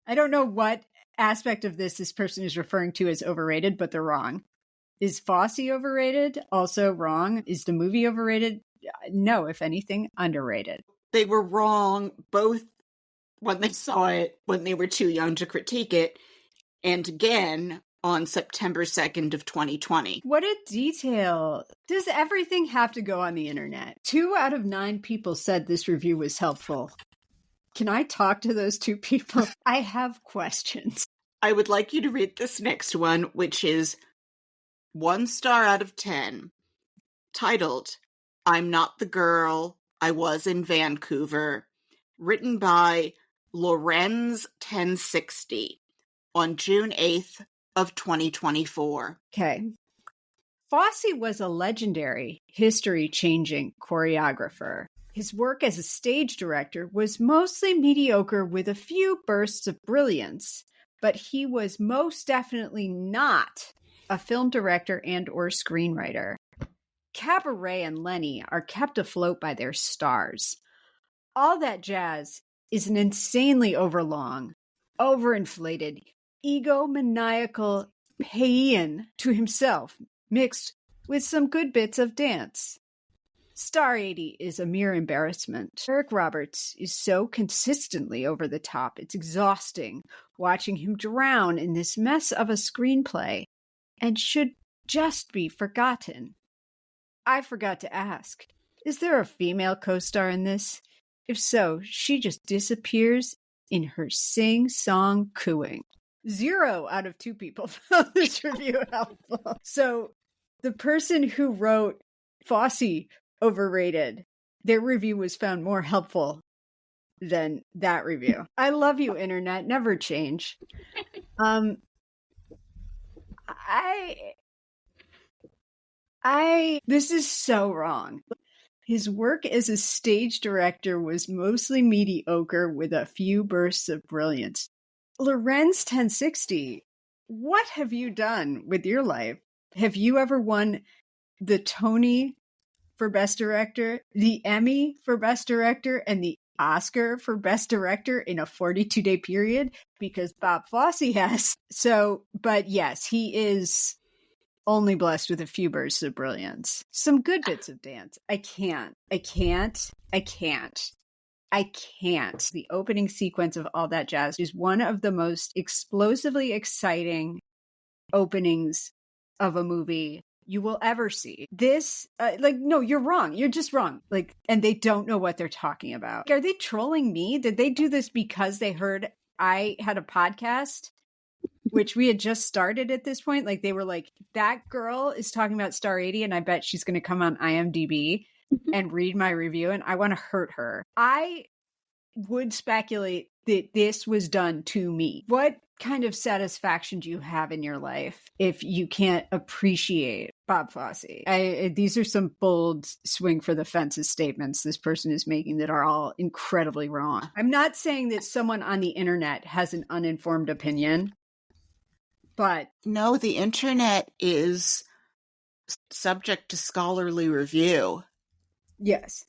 I don't know what aspect of this person is referring to as overrated, but they're wrong. Is Fosse overrated? Also wrong. Is the movie overrated? No, if anything, underrated. They were wrong both when they saw it, when they were too young to critique it, and again on September 2nd of 2020. What a detail. Does everything have to go on the internet? 2 out of 9 people said this review was helpful. Can I talk to those 2 people? I have questions. I would like you to read this next one, which is 1 star out of 10, titled, I'm Not the Girl I Was in Vancouver, written by Lorenz 1060. on June 8th of 2024. Okay. Fosse was a legendary, history-changing choreographer. His work as a stage director was mostly mediocre with a few bursts of brilliance, but he was most definitely not a film director and or screenwriter. Cabaret and Lenny are kept afloat by their stars. All That Jazz is an insanely overlong, overinflated, egomaniacal paean to himself, mixed with some good bits of dance. Star 80 is a mere embarrassment. Eric Roberts is so consistently over the top, it's exhausting watching him drown in this mess of a screenplay and should just be forgotten. I forgot to ask, is there a female co-star in this? If so, she just disappears in her sing-song cooing. 0 out of 2 people found this review helpful. So the person who wrote Fosse overrated, their review was found more helpful than that review. I love you, internet. Never change. This is so wrong. His work as a stage director was mostly mediocre with a few bursts of brilliance. Lorenz 1060, what have you done with your life? Have you ever won the Tony for Best Director, the Emmy for Best Director, and the Oscar for Best Director in a 42-day period? Because Bob Fosse has. So, but yes, he is only blessed with a few bursts of brilliance. Some good bits of dance. I can't. The opening sequence of All That Jazz is one of the most explosively exciting openings of a movie you will ever see. This, no, you're wrong. You're just wrong. And they don't know what they're talking about. Are they trolling me? Did they do this because they heard I had a podcast, which we had just started at this point? Like, they were like, that girl is talking about Star 80, and I bet she's going to come on IMDb and read my review, and I want to hurt her. I would speculate that this was done to me. What kind of satisfaction do you have in your life if you can't appreciate Bob Fosse? These are some bold swing for the fences statements this person is making that are all incredibly wrong. I'm not saying that someone on the internet has an uninformed opinion, but no, the internet is subject to scholarly review. Yes.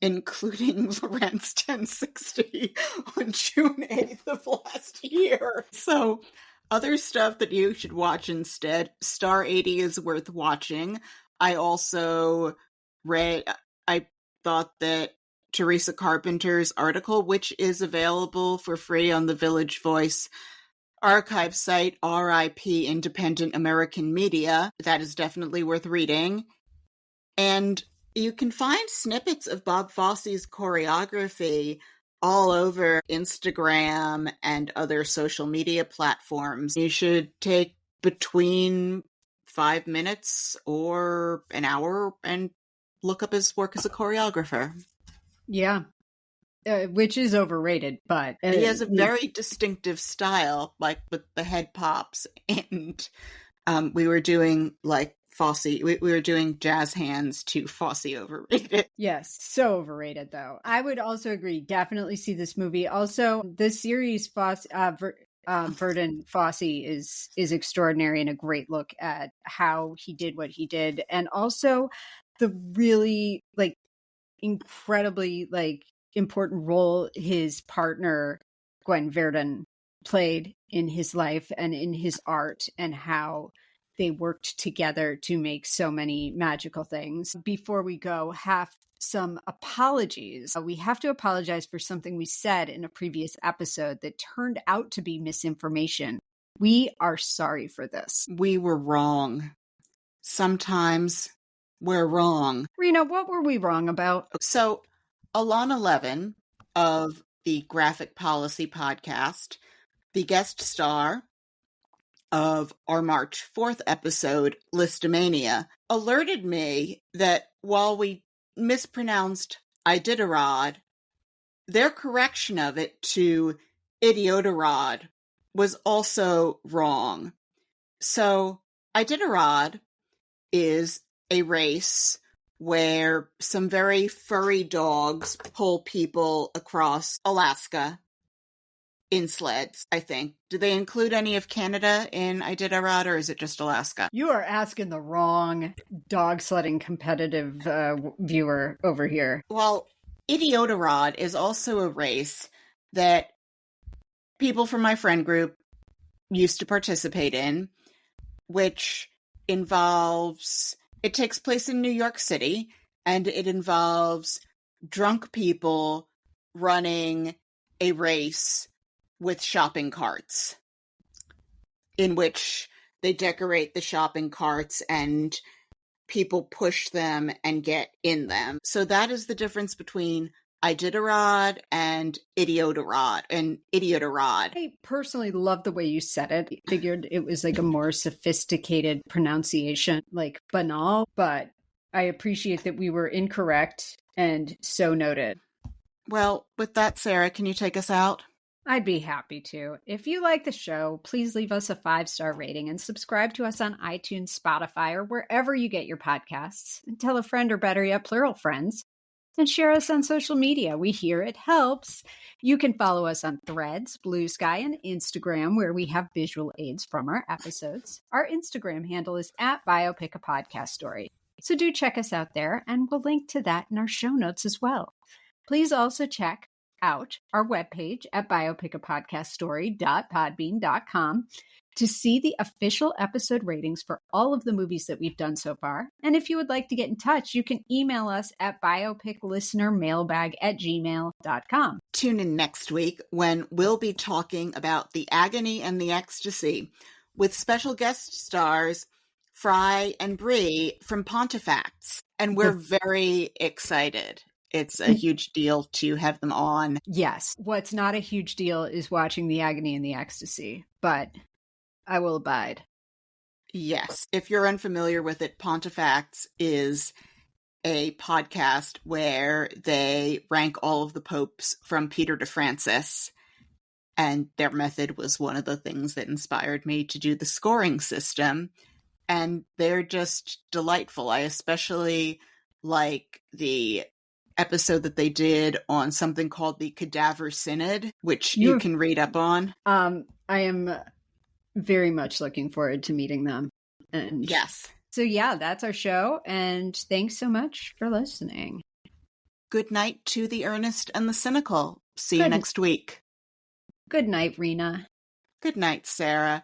Including Lorenz 1060 on June 8th of last year. So, other stuff that you should watch instead. Star 80 is worth watching. I also I thought that Teresa Carpenter's article, which is available for free on the Village Voice archive site, RIP Independent American Media, that is definitely worth reading. And you can find snippets of Bob Fosse's choreography all over Instagram and other social media platforms. You should take between 5 minutes or an hour and look up his work as a choreographer. Yeah. Which is overrated, but he has a very distinctive style, like with the head pops, and we were doing like Fosse. We were doing jazz hands to Fosse overrated. Yes, so overrated though. I would also agree. Definitely see this movie. Also, the series Verdon Fosse is extraordinary and a great look at how he did what he did, and also the really incredibly important role his partner Gwen Verdon played in his life and in his art, and how they worked together to make so many magical things. Before we go, have some apologies. We have to apologize for something we said in a previous episode that turned out to be misinformation. We are sorry for this. We were wrong. Sometimes we're wrong. Rena, what were we wrong about? So, Alana Levin of the Graphic Policy Podcast, the guest star of our March 4th episode, Listomania, alerted me that while we mispronounced Iditarod, their correction of it to Idiotarod was also wrong. So, Iditarod is a race where some very furry dogs pull people across Alaska in sleds, I think. Do they include any of Canada in Iditarod, or is it just Alaska? You are asking the wrong dog sledding competitive viewer over here. Well, Idiotarod is also a race that people from my friend group used to participate in, which it takes place in New York City, and it involves drunk people running a race with shopping carts, in which they decorate the shopping carts and people push them and get in them. So that is the difference between Iditarod and Idiotarod. I personally love the way you said it. I figured it was like a more sophisticated pronunciation, like banal, but I appreciate that we were incorrect, and so noted. Well, with that, Sarah, can you take us out? I'd be happy to. If you like the show, please leave us a 5-star rating and subscribe to us on iTunes, Spotify, or wherever you get your podcasts. And tell a friend, or better yet, plural friends. And share us on social media. We hear it helps. You can follow us on Threads, Blue Sky, and Instagram, where we have visual aids from our episodes. Our Instagram handle is @Biopic, a podcast story. So do check us out there, and we'll link to that in our show notes as well. Please also check out our webpage at biopicapodcaststory.podbean.com to see the official episode ratings for all of the movies that we've done so far. And if you would like to get in touch, you can email us at biopiclistenermailbag@gmail.com. Tune in next week when we'll be talking about The Agony and the Ecstasy with special guest stars Fry and Bree from Pontifacts. And we're very excited. It's a huge deal to have them on. Yes. What's not a huge deal is watching The Agony and the Ecstasy, but I will abide. Yes. If you're unfamiliar with it, Pontifacts is a podcast where they rank all of the popes from Peter to Francis. And their method was one of the things that inspired me to do the scoring system. And they're just delightful. I especially like the episode that they did on something called the Cadaver Synod, which you can read up on. I am very much looking forward to meeting them. And yes. So yeah, that's our show. And thanks so much for listening. Good night to the earnest and the cynical. See you next week. Good night, Rena. Good night, Sarah.